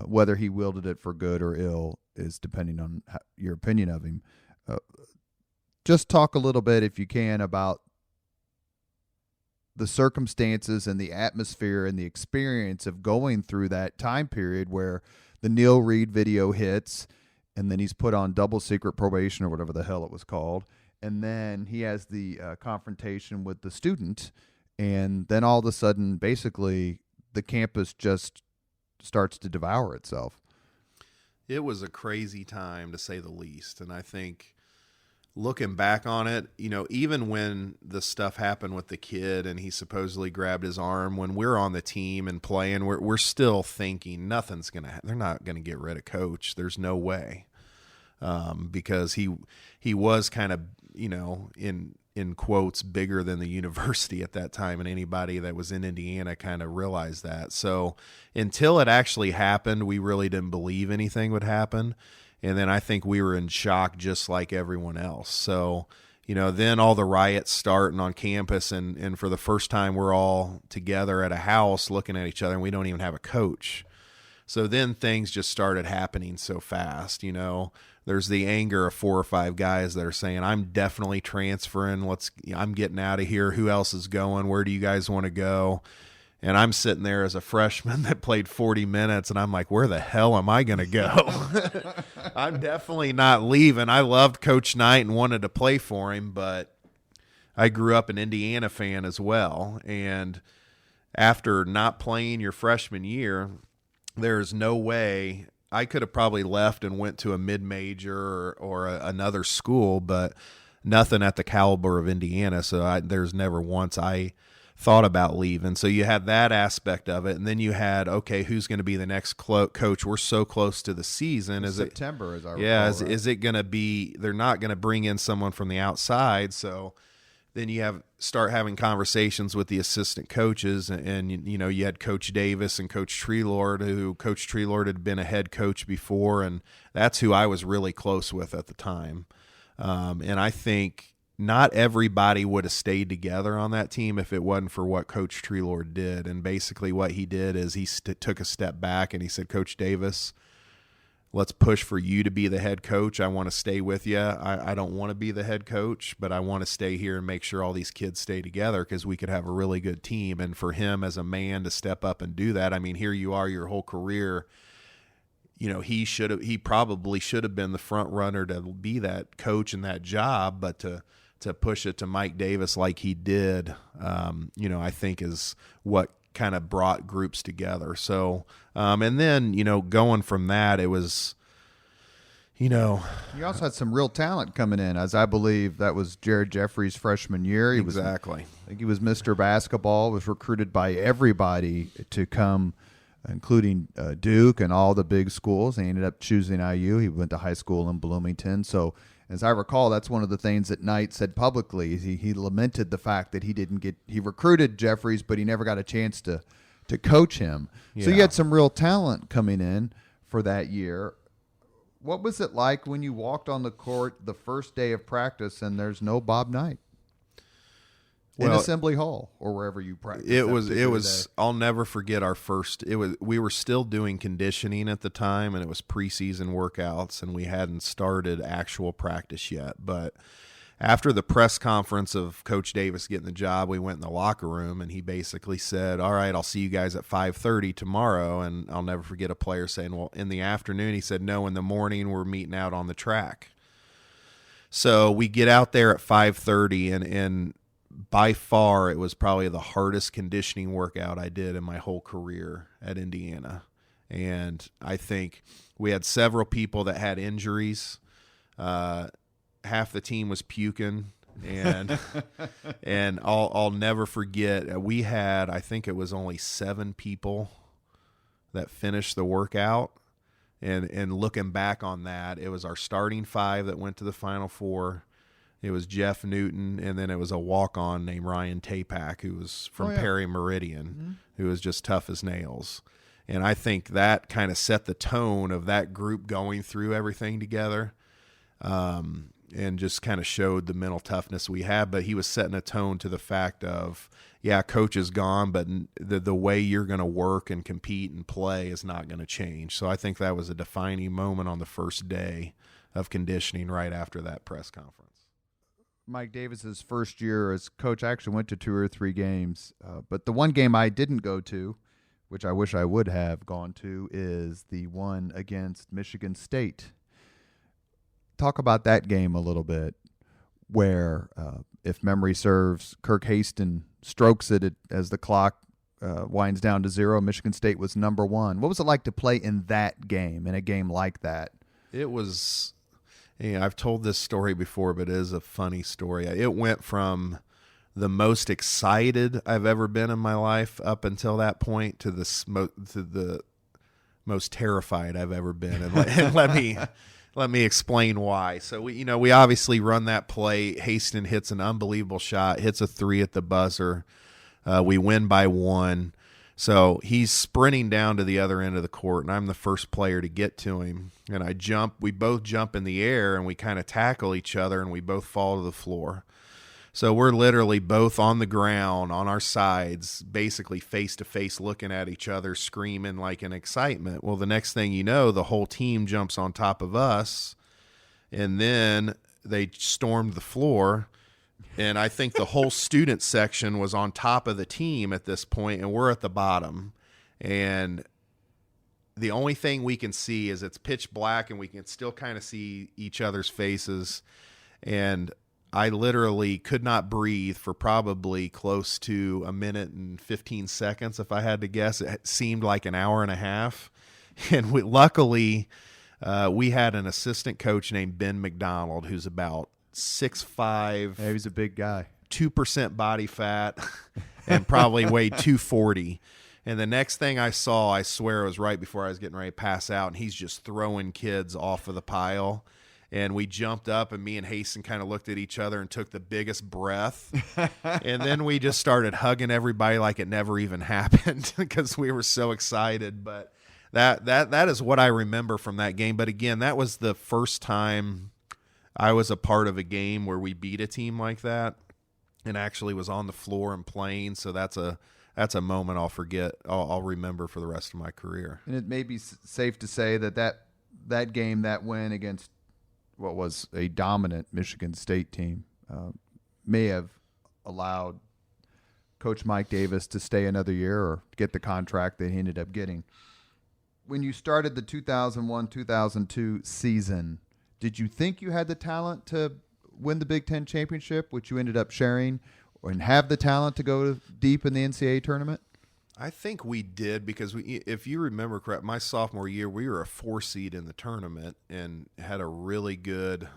Whether he wielded it for good or ill is depending on your opinion of him. Just talk a little bit, if you can, about the circumstances and the atmosphere and the experience of going through that time period where the Neil Reed video hits, and then he's put on double secret probation or whatever the hell it was called. And then he has the confrontation with the student. And then all of a sudden, basically, the campus just starts to devour itself. It was a crazy time, to say the least. And I think, looking back on it, even when the stuff happened with the kid and he supposedly grabbed his arm, when we're on the team and playing, we're still thinking nothing's going to they're not going to get rid of Coach. There's no way. Because he was kind of, in quotes, bigger than the university at that time, and anybody that was in Indiana kind of realized that. So until it actually happened, we really didn't believe anything would happen. And then I think we were in shock just like everyone else. So, then all the riots starting on campus, and for the first time we're all together at a house looking at each other, and we don't even have a coach. So then things just started happening so fast. There's the anger of 4 or 5 guys that are saying, I'm definitely transferring. I'm getting out of here. Who else is going? Where do you guys want to go? And I'm sitting there as a freshman that played 40 minutes, and I'm like, where the hell am I going to go? I'm definitely not leaving. I loved Coach Knight and wanted to play for him, but I grew up an Indiana fan as well. And after not playing your freshman year, there's no way. I could have probably left and went to a mid-major or another school, but nothing at the caliber of Indiana. So there's never once I thought about leaving. So you had that aspect of it, and then you had, okay, who's going to be the next coach? We're so close to the season. September, as I recall. Yeah, is it going to be? They're not going to bring in someone from the outside, so then you start having conversations with the assistant coaches, and you had Coach Davis and Coach Treelord, who Coach Treelord had been a head coach before, and that's who I was really close with at the time. And I think not everybody would have stayed together on that team if it wasn't for what Coach Treelord did. And basically what he did is he took a step back and he said, Coach Davis, let's push for you to be the head coach. I want to stay with you. I don't want to be the head coach, but I want to stay here and make sure all these kids stay together because we could have a really good team. And for him as a man to step up and do that, I mean, here you are your whole career. He probably should have been the front runner to be that coach and that job, but to push it to Mike Davis like he did, I think is what kind of brought groups together. So, and then, going from that, it was, You also had some real talent coming in, as I believe that was Jared Jeffrey's freshman year. Exactly. I think he was Mr. Basketball, was recruited by everybody to come including Duke and all the big schools. He ended up choosing IU. He went to high school in Bloomington. So, as I recall, that's one of the things that Knight said publicly. He lamented the fact that he recruited Jeffries, but he never got a chance to coach him. Yeah. So you had some real talent coming in for that year. What was it like when you walked on the court the first day of practice and there's no Bob Knight in Assembly Hall or wherever you practiced? It was. I'll never forget our first. We were still doing conditioning at the time, and it was preseason workouts, and we hadn't started actual practice yet. But after the press conference of Coach Davis getting the job, we went in the locker room, and he basically said, "All right, I'll see you guys at 5:30 tomorrow." And I'll never forget a player saying, "Well, in the afternoon?" He said, "No, in the morning we're meeting out on the track." So we get out there at 5:30, and by far it was probably the hardest conditioning workout I did in my whole career at Indiana. And I think we had several people that had injuries. Half the team was puking, and I'll never forget, we had, I think it was only 7 people that finished the workout, and looking back on that, it was our starting 5 that went to the Final Four. It was Jeff Newton, and then it was a walk-on named Ryan Tapak, who was from Perry Meridian, who was just tough as nails. And I think that kind of set the tone of that group going through everything together. And just kind of showed the mental toughness we had. But he was setting a tone to the fact of, yeah, coach is gone, but the way you're going to work and compete and play is not going to change. So I think that was a defining moment on the first day of conditioning right after that press conference. Mike Davis's first year as coach, I actually went to 2 or 3 games. But the one game I didn't go to, which I wish I would have gone to, is the one against Michigan State. Talk about that game a little bit, where, if memory serves, Kirk Haston strokes it as the clock winds down to 0. Michigan State was number 1. What was it like to play in that game, in a game like that? It was, I've told this story before, but it is a funny story. It went from the most excited I've ever been in my life up until that point to the most terrified I've ever been. And let me explain why. So we obviously run that play. Haston hits an unbelievable shot, hits a 3 at the buzzer. We win by 1. So he's sprinting down to the other end of the court, and I'm the first player to get to him. And I jump. We both jump in the air, and we kind of tackle each other, and we both fall to the floor. So we're literally both on the ground, on our sides, basically face-to-face looking at each other, screaming like in excitement. Well, the next thing you know, the whole team jumps on top of us, and then they stormed the floor. And I think the whole student section was on top of the team at this point, and we're at the bottom. And the only thing we can see is it's pitch black, and we can still kind of see each other's faces. And I literally could not breathe for probably close to 1 minute and 15 seconds, if I had to guess. It seemed like an hour and a half. And luckily, we had an assistant coach named Ben McDonald, who's about 6'5". Yeah, he's a big guy. 2% body fat and probably weighed 240. And the next thing I saw, I swear it was right before I was getting ready to pass out, and he's just throwing kids off of the pile. And we jumped up, and me and Haston kind of looked at each other and took the biggest breath. And then we just started hugging everybody like it never even happened because we were so excited. But that is what I remember from that game. But again, that was the first time I was a part of a game where we beat a team like that and actually was on the floor and playing. So that's a moment I'll forget. I'll remember for the rest of my career. And it may be safe to say that game, that win against what was a dominant Michigan State team, may have allowed Coach Mike Davis to stay another year or get the contract that he ended up getting. When you started the 2001-2002 season, did you think you had the talent to win the Big Ten championship, which you ended up sharing, and have the talent to go deep in the NCAA tournament? I think we did because if you remember correct, my sophomore year, we were a 4 seed in the tournament and had a really good,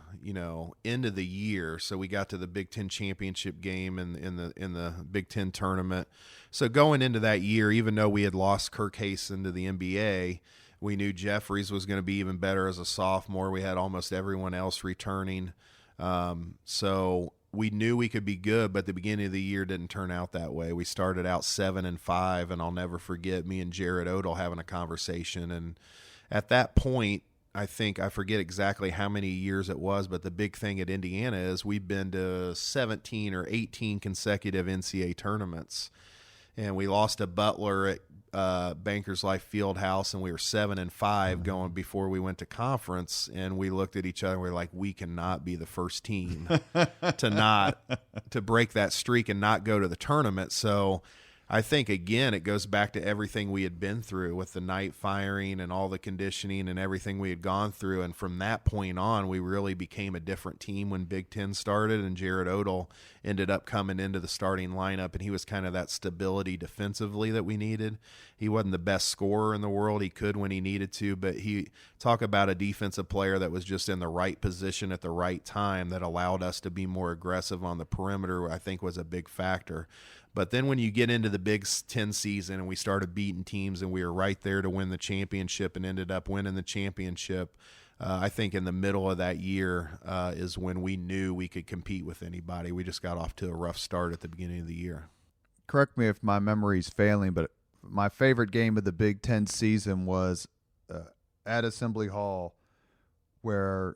end of the year. So we got to the Big Ten championship game in the Big Ten tournament. So going into that year, even though we had lost Kirk Hasen to the NBA, we knew Jeffries was going to be even better as a sophomore. We had almost everyone else returning. So we knew we could be good, but the beginning of the year didn't turn out that way. We started out 7-5, and I'll never forget me and Jared Odell having a conversation. And at that point, I forget exactly how many years it was, but the big thing at Indiana is we've been to 17 or 18 consecutive NCAA tournaments. And we lost to Butler at Bankers Life Fieldhouse, and we were 7-5 going before we went to conference. And we looked at each other and we were like, we cannot be the first team to break that streak and not go to the tournament. So I think, again, it goes back to everything we had been through with the night firing and all the conditioning and everything we had gone through. And from that point on, we really became a different team when Big Ten started, and Jared Odell ended up coming into the starting lineup, and he was kind of that stability defensively that we needed. He wasn't the best scorer in the world. He could when he needed to, but talk about a defensive player that was just in the right position at the right time that allowed us to be more aggressive on the perimeter, I think was a big factor. But then when you get into the Big Ten season and we started beating teams and we were right there to win the championship and ended up winning the championship, I think in the middle of that year is when we knew we could compete with anybody. We just got off to a rough start at the beginning of the year. Correct me if my memory's failing, but my favorite game of the Big Ten season was at Assembly Hall, where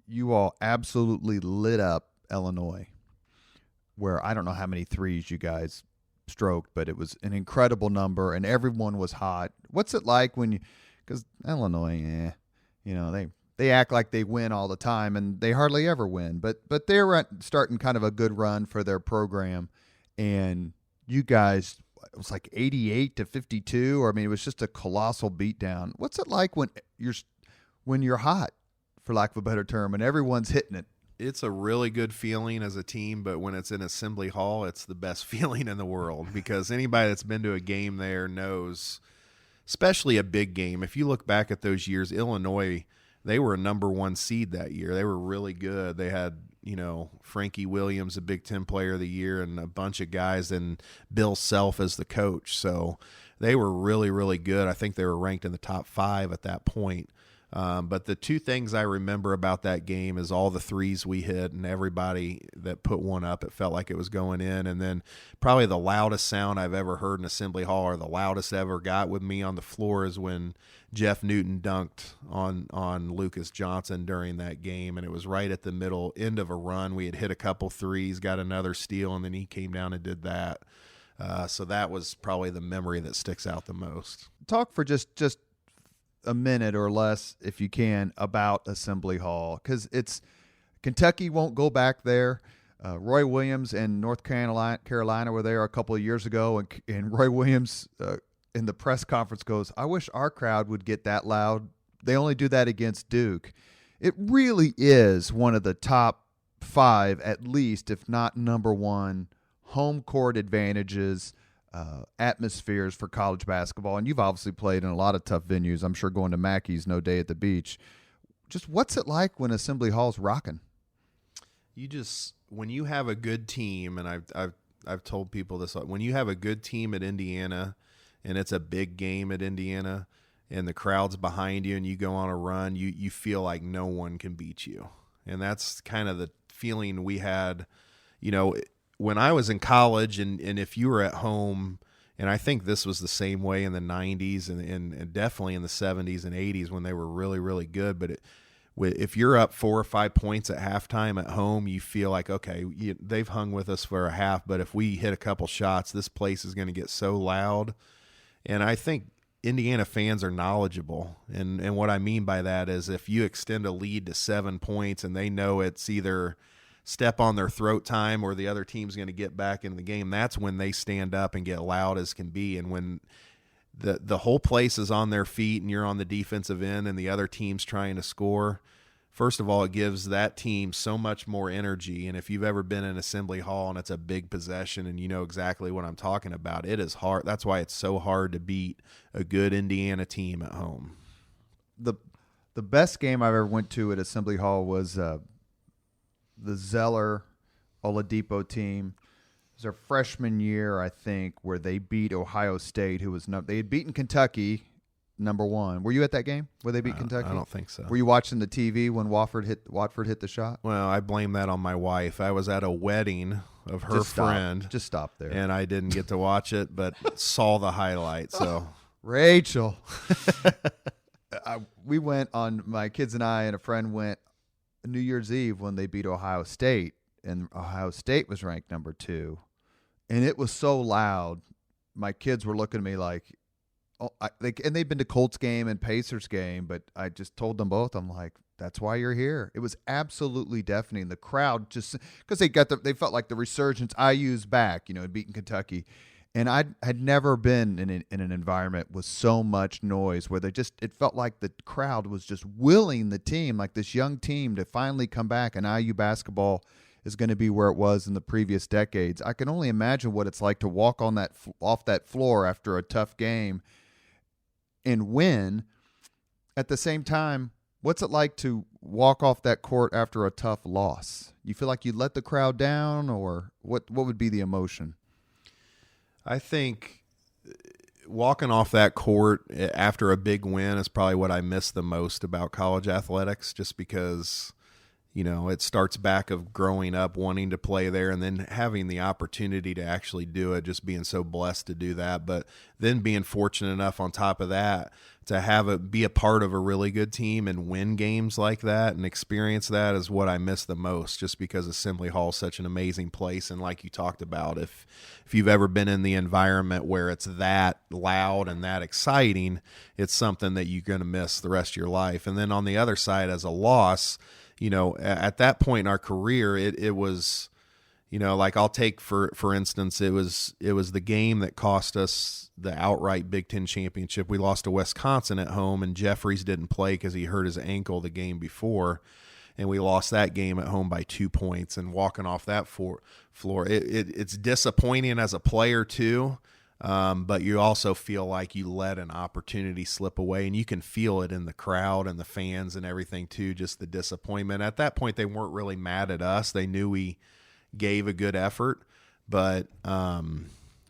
you all absolutely lit up Illinois, where I don't know how many threes you guys stroked, but it was an incredible number, and everyone was hot. What's it like when because Illinois, they act like they win all the time, and they hardly ever win, but they're starting kind of a good run for their program, and you guys, it was like 88-52, or it was just a colossal beatdown. What's it like when you're hot, for lack of a better term, and everyone's hitting it? It's a really good feeling as a team, but when it's in Assembly Hall, it's the best feeling in the world because anybody that's been to a game there knows, especially a big game. If you look back at those years, Illinois, they were a number 1 seed that year. They were really good. They had, Frankie Williams, a Big Ten Player of the Year, and a bunch of guys, and Bill Self as the coach. So they were really, really good. I think they were ranked in the top 5 at that point. But the two things I remember about that game is all the threes we hit and everybody that put one up, it felt like it was going in. And then probably the loudest sound I've ever heard in Assembly Hall, or the loudest ever got with me on the floor, is when Jeff Newton dunked on Lucas Johnson during that game. And it was right at the end of a run. We had hit a couple threes, got another steal, and then he came down and did that. So that was probably the memory that sticks out the most. Talk for just a minute or less, if you can, about Assembly Hall, because Kentucky won't go back there. Roy Williams and North Carolina were there a couple of years ago, and Roy Williams in the press conference goes, "I wish our crowd would get that loud. They only do that against Duke." It really is one of the top 5, at least, if not number 1, home court advantages, atmospheres for college basketball. And you've obviously played in a lot of tough venues. I'm sure going to Mackey's no day at the beach. Just what's it like when Assembly Hall's rocking? When you have a good team, and I've told people this, when you have a good team at Indiana and it's a big game at Indiana and the crowd's behind you and you go on a run, you feel like no one can beat you. And that's kind of the feeling we had, when I was in college, and if you were at home, and I think this was the same way in the 90s and definitely in the 70s and 80s when they were really, really good. But if you're up 4 or 5 points at halftime at home, you feel like, okay, they've hung with us for a half, but if we hit a couple shots, this place is going to get so loud. And I think Indiana fans are knowledgeable. And what I mean by that is if you extend a lead to 7 points and they know it's either step on their throat time or the other team's going to get back in the game, that's when they stand up and get loud as can be. And when the whole place is on their feet and you're on the defensive end and the other team's trying to score, first of all, it gives that team so much more energy. And if you've ever been in Assembly Hall and it's a big possession and you know exactly what I'm talking about, it is hard. That's why it's so hard to beat a good Indiana team at home. The best game I ever went to at Assembly Hall was the Zeller Oladipo team. It was their freshman year, I think, where they beat Ohio State, they had beaten Kentucky, number one. Were you at that game where they beat Kentucky? I don't think so. Were you watching the TV when Watford hit the shot? Well, I blame that on my wife. I was at a wedding of her friend. Just stop there. And I didn't get to watch it, but saw the highlight. So Rachel. We went on, my kids and I and a friend went New Year's Eve when they beat Ohio State, and Ohio State was ranked number 2. And it was so loud. My kids were looking at me like, and they'd been to Colts game and Pacers game, but I just told them both, I'm like, that's why you're here. It was absolutely deafening. The crowd just, because they felt like the resurgence IU's back, had beaten Kentucky. And I had never been in an environment with so much noise where it felt like the crowd was just willing the team, like this young team, to finally come back, and IU basketball is going to be where it was in the previous decades. I can only imagine what it's like to walk on off that floor after a tough game and win. At the same time, what's it like to walk off that court after a tough loss? You feel like you let the crowd down, or what would be the emotion? I think walking off that court after a big win is probably what I miss the most about college athletics, just because, it starts back of growing up wanting to play there and then having the opportunity to actually do it, just being so blessed to do that. But then being fortunate enough on top of that to be a part of a really good team and win games like that and experience that is what I miss the most, just because Assembly Hall is such an amazing place. And like you talked about, if you've ever been in the environment where it's that loud and that exciting, it's something that you're going to miss the rest of your life. And then on the other side, as a loss, at that point in our career, it was, like I'll take for instance, it was the game that cost us the outright Big Ten championship. We lost to Wisconsin at home, and Jeffries didn't play because he hurt his ankle the game before, and we lost that game at home by 2 points. And walking off that floor, it's disappointing as a player too. But you also feel like you let an opportunity slip away, and you can feel it in the crowd and the fans and everything too, just the disappointment. At that point, they weren't really mad at us. They knew we gave a good effort, but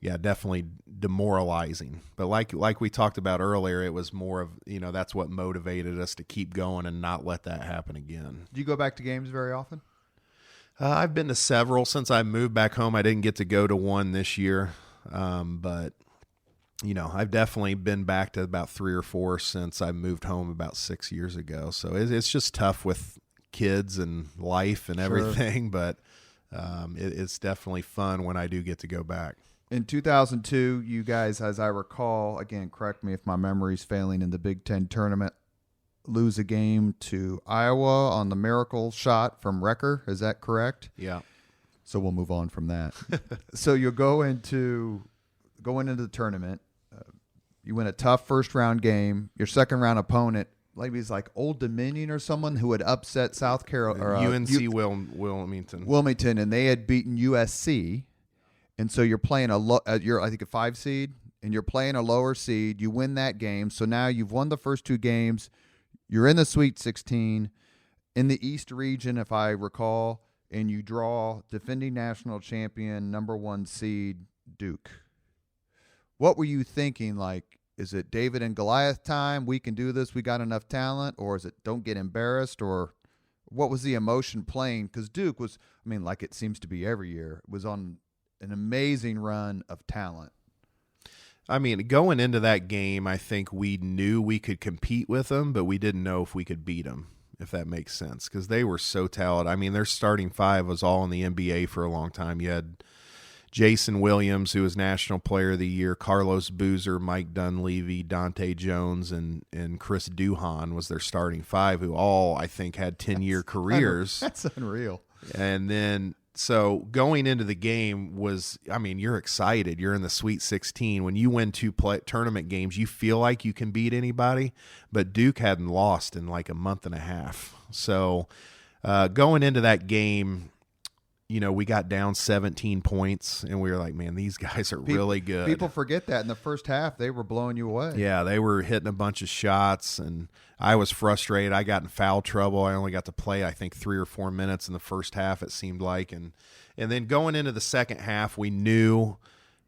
definitely demoralizing. But like we talked about earlier, it was more of, that's what motivated us to keep going and not let that happen again. Do you go back to games very often? I've been to several since I moved back home. I didn't get to go to one this year. But I've definitely been back to about 3 or 4 since I moved home about 6 years ago. So it's just tough with kids and life and everything, but it's definitely fun when I do get to go back. In 2002, you guys, as I recall, again, correct me if my memory's failing, in the Big Ten tournament, lose a game to Iowa on the miracle shot from Wrecker. Is that correct? Yeah. So we'll move on from that. So you'll go into the tournament. You win a tough first-round game. Your second-round opponent, maybe it's like Old Dominion or someone who had upset South Carolina. UNC Wilmington. Wilmington, and they had beaten USC. And so you're playing you're I think a 5 seed, and you're playing a lower seed. You win that game. So now you've won the first 2 games. You're in the Sweet 16 in the East region, if I recall, and you draw defending national champion, number 1 seed, Duke. What were you thinking? Like, is it David and Goliath time? We can do this. We got enough talent. Or is it don't get embarrassed? Or what was the emotion playing? Because Duke was, like it seems to be every year, was on an amazing run of talent. Going into that game, I think we knew we could compete with them, but we didn't know if we could beat them, if that makes sense, because they were so talented. Their starting 5 was all in the NBA for a long time. You had Jason Williams, who was National Player of the Year, Carlos Boozer, Mike Dunleavy, Dante Jones, and Chris Duhon was their starting 5, who all, I think, had 10-year careers. That's unreal. And then so going into the game was, I mean, you're excited. You're in the Sweet 16. When you win two tournament games, you feel like you can beat anybody, but Duke hadn't lost in like a month and a half. So going into that game, you know, we got down 17 points, and we were like, man, these guys are really good. People forget that in the first half, they were blowing you away. Yeah, they were hitting a bunch of shots, and I was frustrated. I got in foul trouble. I only got to play, I think, 3 or 4 minutes in the first half, it seemed like. And then going into the second half, we knew,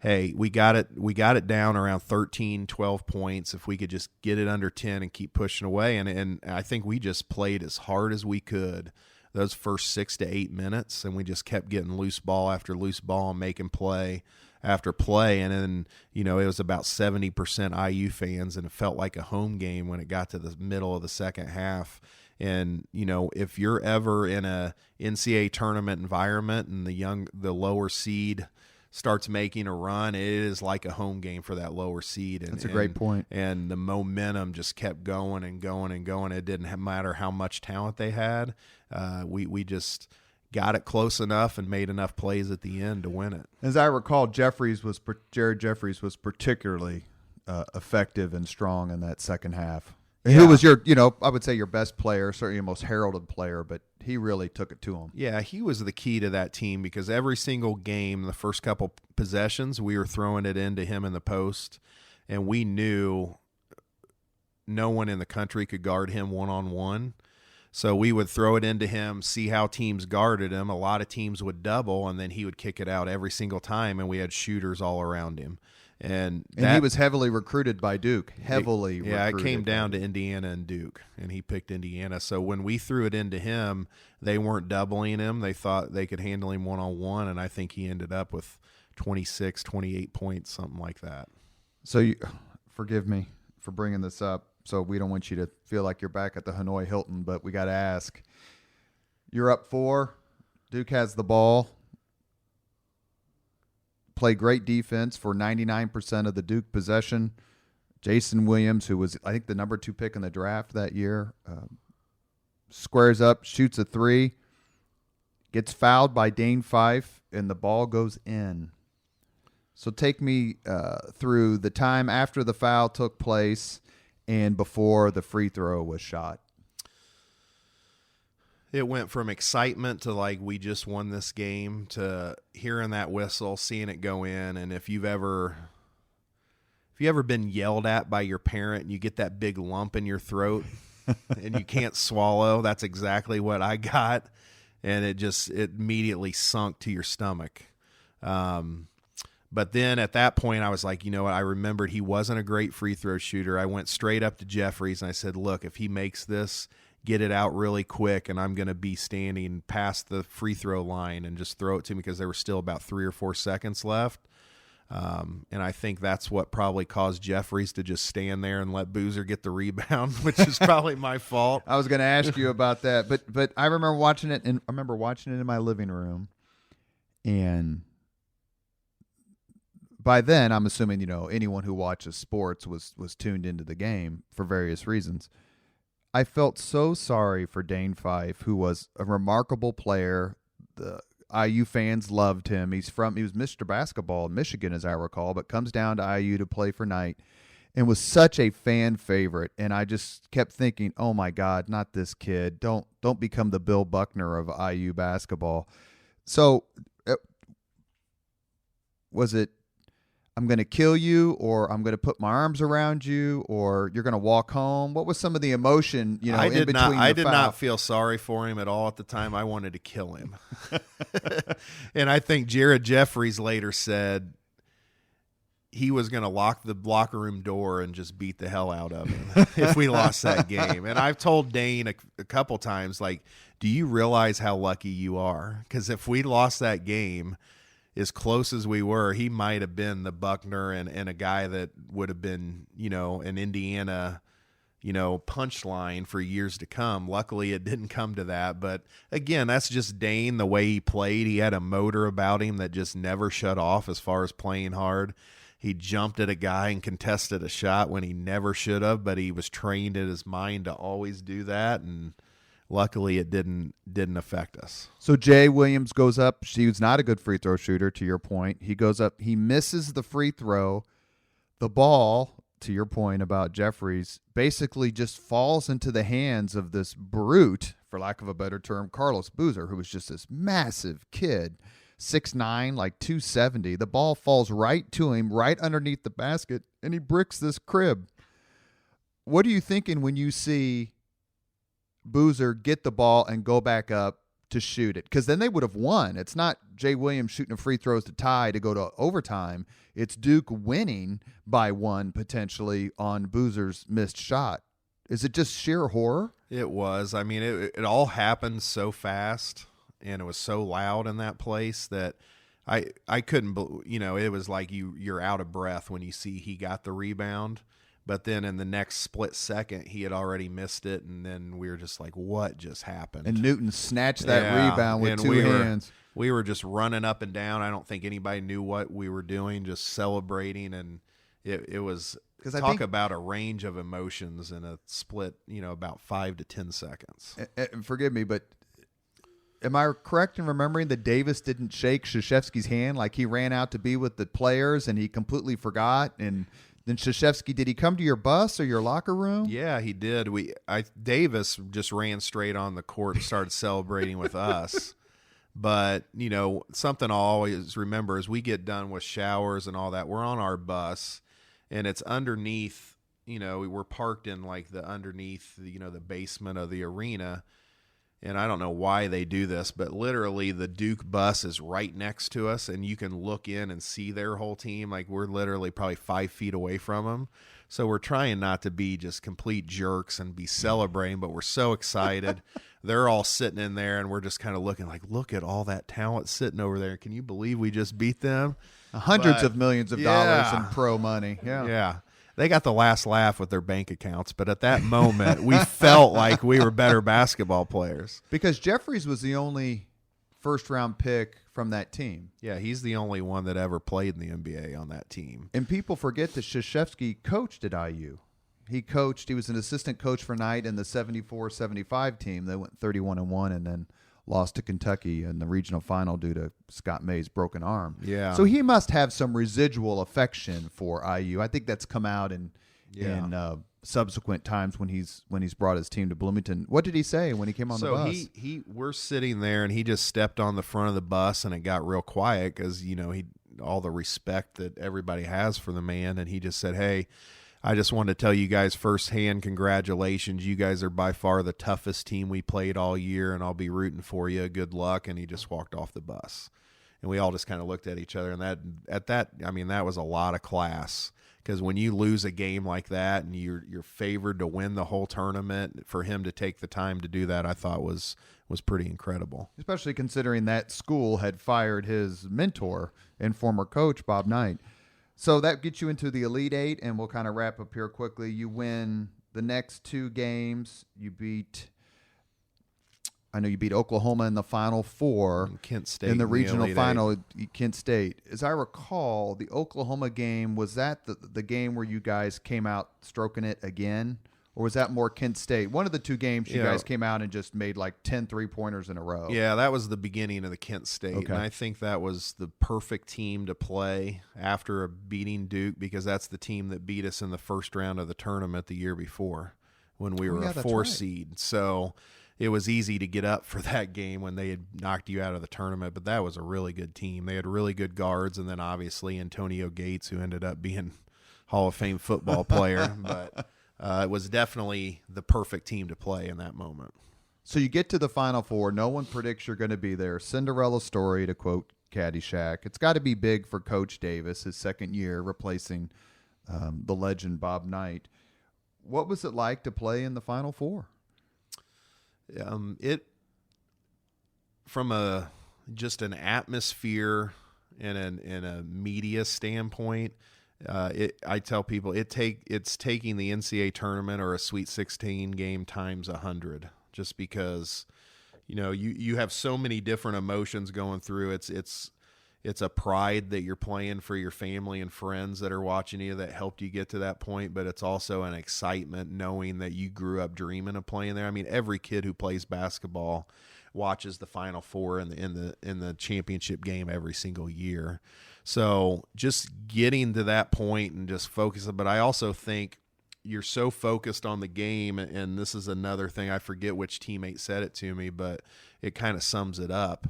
hey, we got it down around 13, 12 points. If we could just get it under 10 and keep pushing away. And I think we just played as hard as we could those first 6 to 8 minutes, and we just kept getting loose ball after loose ball and making play after play. And then, you know, it was about 70% IU fans, and it felt like a home game when it got to the middle of the second half. And, you know, if you're ever in a NCAA tournament environment and the lower seed starts making a run, it is like a home game for that lower seed. And that's a great point. And the momentum just kept going and going and going. It didn't matter how much talent they had. We just got it close enough and made enough plays at the end to win it. As I recall, Jared Jeffries was particularly effective and strong in that second half. Yeah. Who was your, you know, I would say your best player, certainly your most heralded player, but he really took it to him. Yeah, he was the key to that team because every single game, the first couple possessions, we were throwing it into him in the post, and we knew no one in the country could guard him one-on-one. So we would throw it into him, see how teams guarded him. A lot of teams would double, and then he would kick it out every single time, and we had shooters all around him. And he was heavily recruited by Duke. It came down to Indiana and Duke, and he picked Indiana. So when we threw it into him, they weren't doubling him. They thought they could handle him one-on-one, and I think he ended up with 26, 28 points, something like that. So forgive me for bringing this up. So we don't want you to feel like you're back at the Hanoi Hilton, but we got to ask. You're up 4. Duke has the ball. Play great defense for 99% of the Duke possession. Jason Williams, who was, I think, the number 2 pick in the draft that year, squares up, shoots a 3, gets fouled by Dane Fife, and the ball goes in. So take me through the time after the foul took place and before the free throw was shot. It went from excitement to like we just won this game to hearing that whistle, seeing it go in. And if you've ever been yelled at by your parent and you get that big lump in your throat and you can't swallow, that's exactly what I got. And it immediately sunk to your stomach. But then at that point I was like, you know what? I remembered he wasn't a great free throw shooter. I went straight up to Jeffries and I said, look, if he makes this, get it out really quick, and I'm going to be standing past the free throw line and just throw it to him because there were still about 3 or 4 seconds left. And I think that's what probably caused Jeffries to just stand there and let Boozer get the rebound, which is probably my fault. I was going to ask you about that, but I remember watching it, and I remember watching it in my living room, and by then I'm assuming, you know, anyone who watches sports was tuned into the game for various reasons. I felt so sorry for Dane Fife, who was a remarkable player. The IU fans loved him. He was Mr. Basketball in Michigan, as I recall, but comes down to IU to play for Knight and was such a fan favorite. And I just kept thinking, oh my God, not this kid. Don't become the Bill Buckner of IU basketball. So was it, I'm going to kill you, or I'm going to put my arms around you, or you're going to walk home? What was some of the emotion, you know, I in between I did not feel sorry for him at all at the time. I wanted to kill him. And I think Jared Jeffries later said he was going to lock the locker room door and just beat the hell out of him if we lost that game. And I've told Dane a couple times, like, do you realize how lucky you are? Because if we lost that game, as close as we were, he might have been the Buckner and a guy that would have been, you know, an Indiana, you know, punchline for years to come. Luckily, it didn't come to that. But again, that's just Dane, the way he played. He had a motor about him that just never shut off as far as playing hard. He jumped at a guy and contested a shot when he never should have, but he was trained in his mind to always do that. And luckily it didn't affect us. So Jay Williams goes up. She was not a good free throw shooter, to your point. He goes up. He misses the free throw. The ball, to your point about Jeffries, basically just falls into the hands of this brute, for lack of a better term, Carlos Boozer, who was just this massive kid, 6'9", like 270. The ball falls right to him, right underneath the basket, and he bricks this crib. What are you thinking when you see Boozer get the ball and go back up to shoot it? Because then they would have won. It's not Jay Williams shooting free throws to tie to go to overtime. It's Duke winning by one potentially on Boozer's missed shot. Is it just sheer horror? It was. I mean, it all happened so fast, and it was so loud in that place that I couldn't. It was like you're out of breath when you see he got the rebound. But then in the next split second, he had already missed it, and then we were just like, what just happened? And Newton snatched that rebound with two hands. We were just running up and down. I don't think anybody knew what we were doing, just celebrating. And it was about a range of emotions in a split, about 5 to 10 seconds. And forgive me, but am I correct in remembering that Davis didn't shake Krzyzewski's hand? Like he ran out to be with the players, and he completely forgot, and then Krzyzewski, did he come to your bus or your locker room? Yeah, he did. Davis just ran straight on the court and started celebrating with us. But, something I'll always remember is we get done with showers and all that. We're on our bus, and it's underneath, we're parked in like the underneath, the basement of the arena. And I don't know why they do this, but literally the Duke bus is right next to us, and you can look in and see their whole team. Like we're literally probably 5 feet away from them. So we're trying not to be just complete jerks and be celebrating, but we're so excited. They're all sitting in there, and we're just kind of looking like, look at all that talent sitting over there. Can you believe we just beat them? Hundreds of millions of dollars in pro money. Yeah. Yeah. They got the last laugh with their bank accounts, but at that moment, we felt like we were better basketball players. Because Jeffries was the only first-round pick from that team. Yeah, he's the only one that ever played in the NBA on that team. And people forget that Krzyzewski coached at IU. He was an assistant coach for Knight in the 74-75 team. They went 31-1 and then lost to Kentucky in the regional final due to Scott May's broken arm. Yeah. So he must have some residual affection for IU. I think that's come out in subsequent times when he's brought his team to Bloomington. What did he say when he came on the bus? So we're sitting there, and he just stepped on the front of the bus, and it got real quiet because all the respect that everybody has for the man, and he just said, "Hey, I just wanted to tell you guys firsthand, congratulations. You guys are by far the toughest team we played all year, and I'll be rooting for you. Good luck." And he just walked off the bus. And we all just kind of looked at each other. And that was a lot of class. Because when you lose a game like that and you're favored to win the whole tournament, for him to take the time to do that, I thought was pretty incredible. Especially considering that school had fired his mentor and former coach, Bob Knight. So that gets you into the Elite Eight, and we'll kind of wrap up here quickly. You win the next 2 games. You beat Oklahoma in the Final Four. And Kent State in the regional Elite final. Eight. Kent State. As I recall, the Oklahoma game, was that the game where you guys came out stroking it again? Or was that more Kent State? One of the 2 games you guys came out and just made like 10 3-pointers in a row. Yeah, that was the beginning of the Kent State. Okay. And I think that was the perfect team to play after beating Duke, because that's the team that beat us in the first round of the tournament the year before when we were a 4 seed. So it was easy to get up for that game when they had knocked you out of the tournament. But that was a really good team. They had really good guards, and then obviously Antonio Gates, who ended up being Hall of Fame football player. But it was definitely the perfect team to play in that moment. So you get to the Final Four. No one predicts you're going to be there. Cinderella story, to quote Caddyshack. It's got to be big for Coach Davis, his second year, replacing the legend Bob Knight. What was it like to play in the Final Four? It from just an atmosphere and a media standpoint. I tell people it's taking the NCAA tournament or a Sweet 16 game times 100, just because you have so many different emotions going through. It's it's a pride that you're playing for your family and friends that are watching you that helped you get to that point, but it's also an excitement knowing that you grew up dreaming of playing there. I mean, every kid who plays basketball watches the Final Four in the championship game every single year. So just getting to that point and just focusing. But I also think you're so focused on the game, and this is another thing, I forget which teammate said it to me, but it kind of sums it up,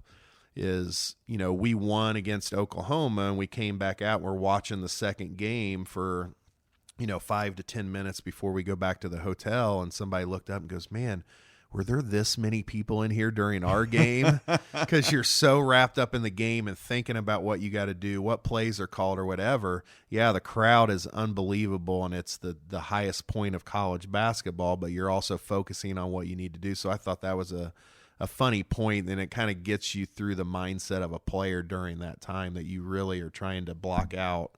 is, we won against Oklahoma and we came back out. We're watching the second game for, 5 to 10 minutes before we go back to the hotel, and somebody looked up and goes, "Man, were there this many people in here during our game?" Because you're so wrapped up in the game and thinking about what you got to do, what plays are called or whatever. Yeah, the crowd is unbelievable, and it's the highest point of college basketball, but you're also focusing on what you need to do. So I thought that was a funny point, and it kind of gets you through the mindset of a player during that time, that you really are trying to block out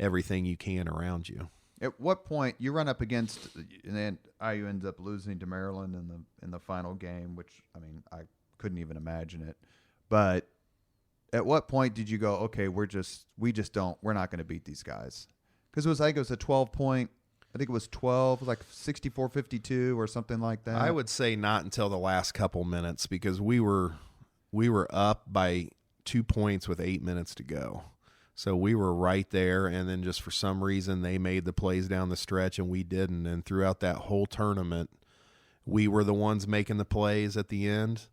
everything you can around you. At what point you run up against, and then IU ends up losing to Maryland in the final game, which, I mean, I couldn't even imagine it. But at what point did you go, okay, we're not going to beat these guys? Because it was a 12-point, I think it was 12, like 64-52 or something like that. I would say not until the last couple minutes, because we were up by 2 points with 8 minutes to go. So we were right there, and then just for some reason they made the plays down the stretch and we didn't. And throughout that whole tournament, we were the ones making the plays at the end,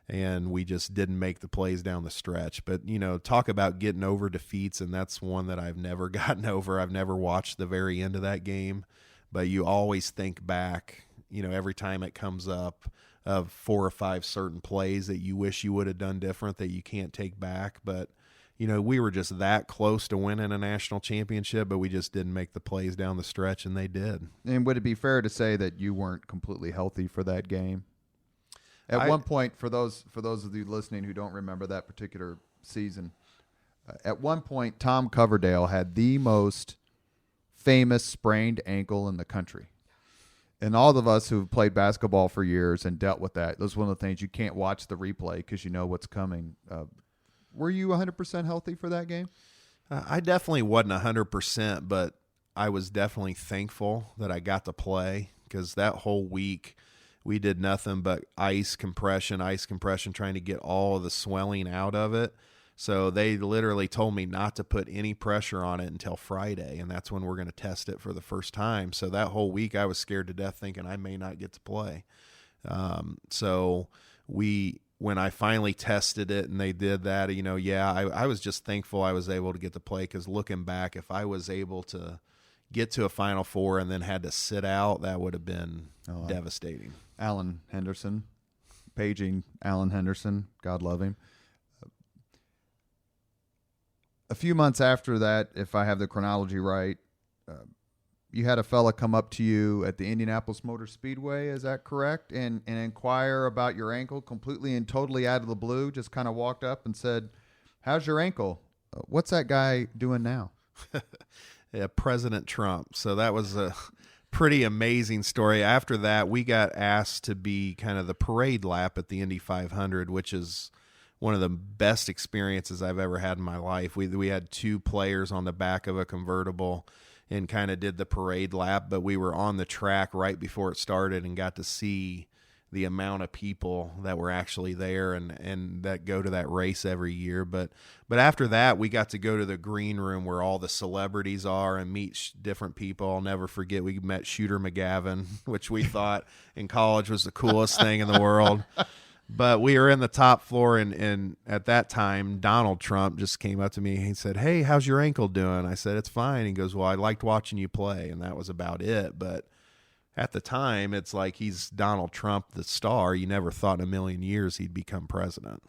and we just didn't make the plays down the stretch. But, talk about getting over defeats, and that's one that I've never gotten over. I've never watched the very end of that game, but you always think back, every time it comes up, of 4 or 5 certain plays that you wish you would have done different that you can't take back. But we were just that close to winning a national championship, but we just didn't make the plays down the stretch, and they did. And would it be fair to say that you weren't completely healthy for that game? At one point, for those of you listening who don't remember that particular season, at one point, Tom Coverdale had the most famous sprained ankle in the country. And all of us who've played basketball for years and dealt with that, that's one of the things you can't watch the replay because you know what's coming. Were you 100% healthy for that game? I definitely wasn't 100%, but I was definitely thankful that I got to play, because that whole week we did nothing but ice compression, trying to get all of the swelling out of it. So they literally told me not to put any pressure on it until Friday, and that's when we're going to test it for the first time. So that whole week I was scared to death, thinking I may not get to play. When I finally tested it and they did that, I was just thankful I was able to get to play, because looking back, if I was able to get to a Final Four and then had to sit out, that would have been devastating. Alan Henderson, paging Alan Henderson, God love him. A few months after that, if I have the chronology right, you had a fella come up to you at the Indianapolis Motor Speedway, is that correct? And inquire about your ankle completely and totally out of the blue, just kind of walked up and said, "How's your ankle? What's that guy doing now?" Yeah, President Trump. So that was a pretty amazing story. After that, we got asked to be kind of the parade lap at the Indy 500, which is one of the best experiences I've ever had in my life. We had 2 players on the back of a convertible and kind of did the parade lap, but we were on the track right before it started and got to see the amount of people that were actually there and that go to that race every year. But after that, we got to go to the green room where all the celebrities are and meet different people. I'll never forget, we met Shooter McGavin, which we thought in college was the coolest thing in the world. But we were in the top floor, and at that time, Donald Trump just came up to me. He said, "Hey, how's your ankle doing?" I said, "It's fine." He goes, "Well, I liked watching you play," and that was about it. But at the time, it's like he's Donald Trump, the star. You never thought in a million years he'd become president.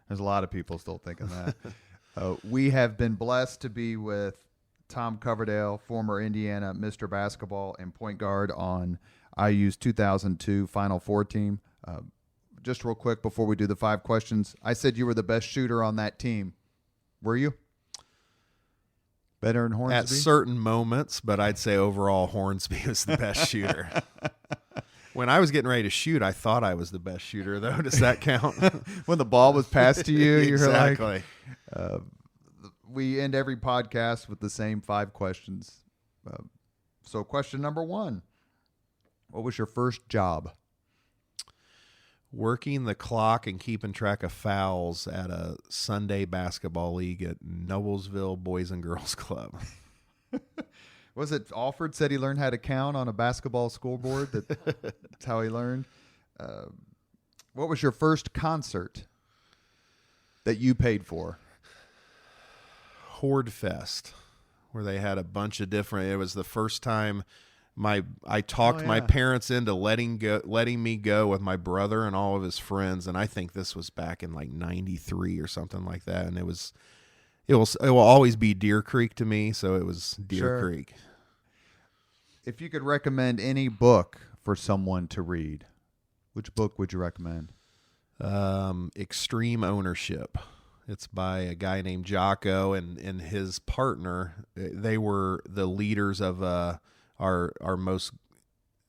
There's a lot of people still thinking that. We have been blessed to be with Tom Coverdale, former Indiana Mr. Basketball and point guard on IU's 2002 Final Four team. Just real quick before we do the 5 questions, I said you were the best shooter on that team. Were you? Better than Hornsby? At certain moments, but I'd say overall Hornsby was the best shooter. When I was getting ready to shoot, I thought I was the best shooter, though. Does that count? When the ball was passed to you, you exactly. were like... we end every podcast with the same 5 questions. So question number 1, what was your first job? Working the clock and keeping track of fouls at a Sunday basketball league at Noblesville Boys and Girls Club. Was it Alfred said he learned how to count on a basketball scoreboard? That's how he learned. What was your first concert that you paid for? Horde Fest, where they had a bunch of different. It was the first time I talked my parents into letting me go with my brother and all of his friends, and I think this was back in like 93 or something like that, and it will always be Deer Creek to me, so it was Deer Creek. If you could recommend any book for someone to read, which book would you recommend? Extreme Ownership. It's by a guy named Jocko and his partner. They were the leaders of our most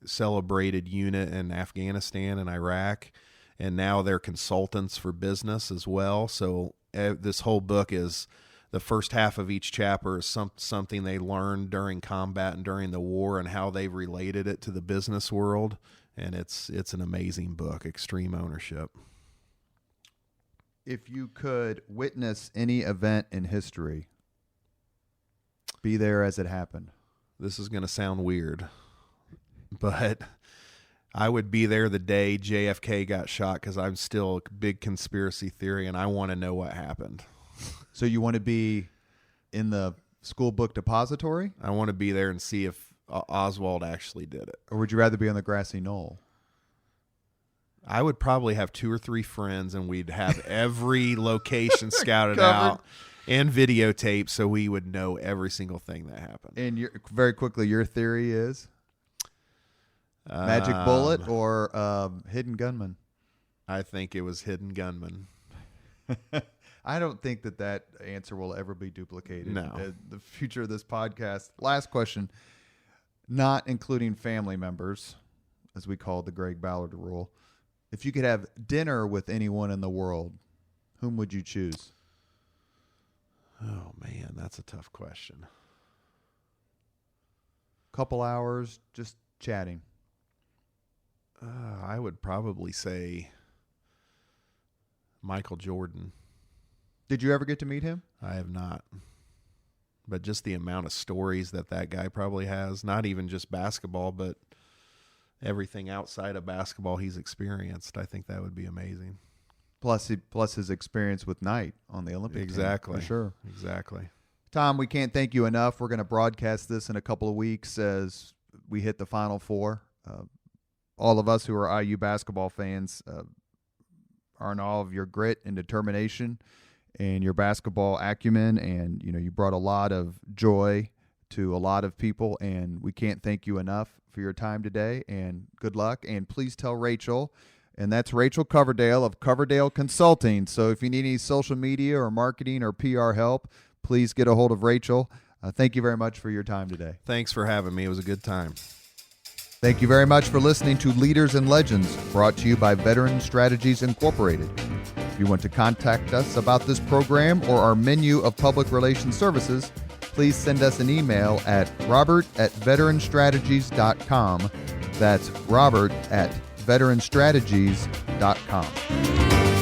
celebrated unit in Afghanistan and Iraq, and now they're consultants for business as well. So this whole book is, the first half of each chapter is something they learned during combat and during the war and how they related it to the business world. And it's an amazing book, Extreme Ownership. If you could witness any event in history, be there as it happened. This is going to sound weird, but I would be there the day JFK got shot, because I'm still a big conspiracy theory and I want to know what happened. So you want to be in the school book depository? I want to be there and see if Oswald actually did it. Or would you rather be on the grassy knoll? I would probably have 2 or 3 friends, and we'd have every location scouted out and videotaped, so we would know every single thing that happened. And very quickly, your theory is magic bullet or hidden gunman? I think it was hidden gunman. I don't think that answer will ever be duplicated. No. The future of this podcast. Last question, not including family members, as we call the Greg Ballard rule. If you could have dinner with anyone in the world, whom would you choose? Oh, man, that's a tough question. Couple hours, just chatting. I would probably say Michael Jordan. Did you ever get to meet him? I have not. But just the amount of stories that guy probably has, not even just basketball, but everything outside of basketball he's experienced, I think that would be amazing. Plus his experience with Knight on the Olympic team. For sure. Exactly. Tom, we can't thank you enough. We're going to broadcast this in a couple of weeks as we hit the Final Four. All of us who are IU basketball fans are in awe of your grit and determination and your basketball acumen, and you brought a lot of joy to a lot of people, and we can't thank you enough for your time today, and good luck. And please tell Rachel, and that's Rachel Coverdale of Coverdale Consulting. So if you need any social media or marketing or PR help, please get a hold of Rachel. Thank you very much for your time today. Thanks for having me. It was a good time. Thank you very much for listening to Leaders and Legends, brought to you by Veteran Strategies Incorporated. If you want to contact us about this program or our menu of public relations services, please send us an email at robert@veteranstrategies.com. That's robert@veteranstrategies.com.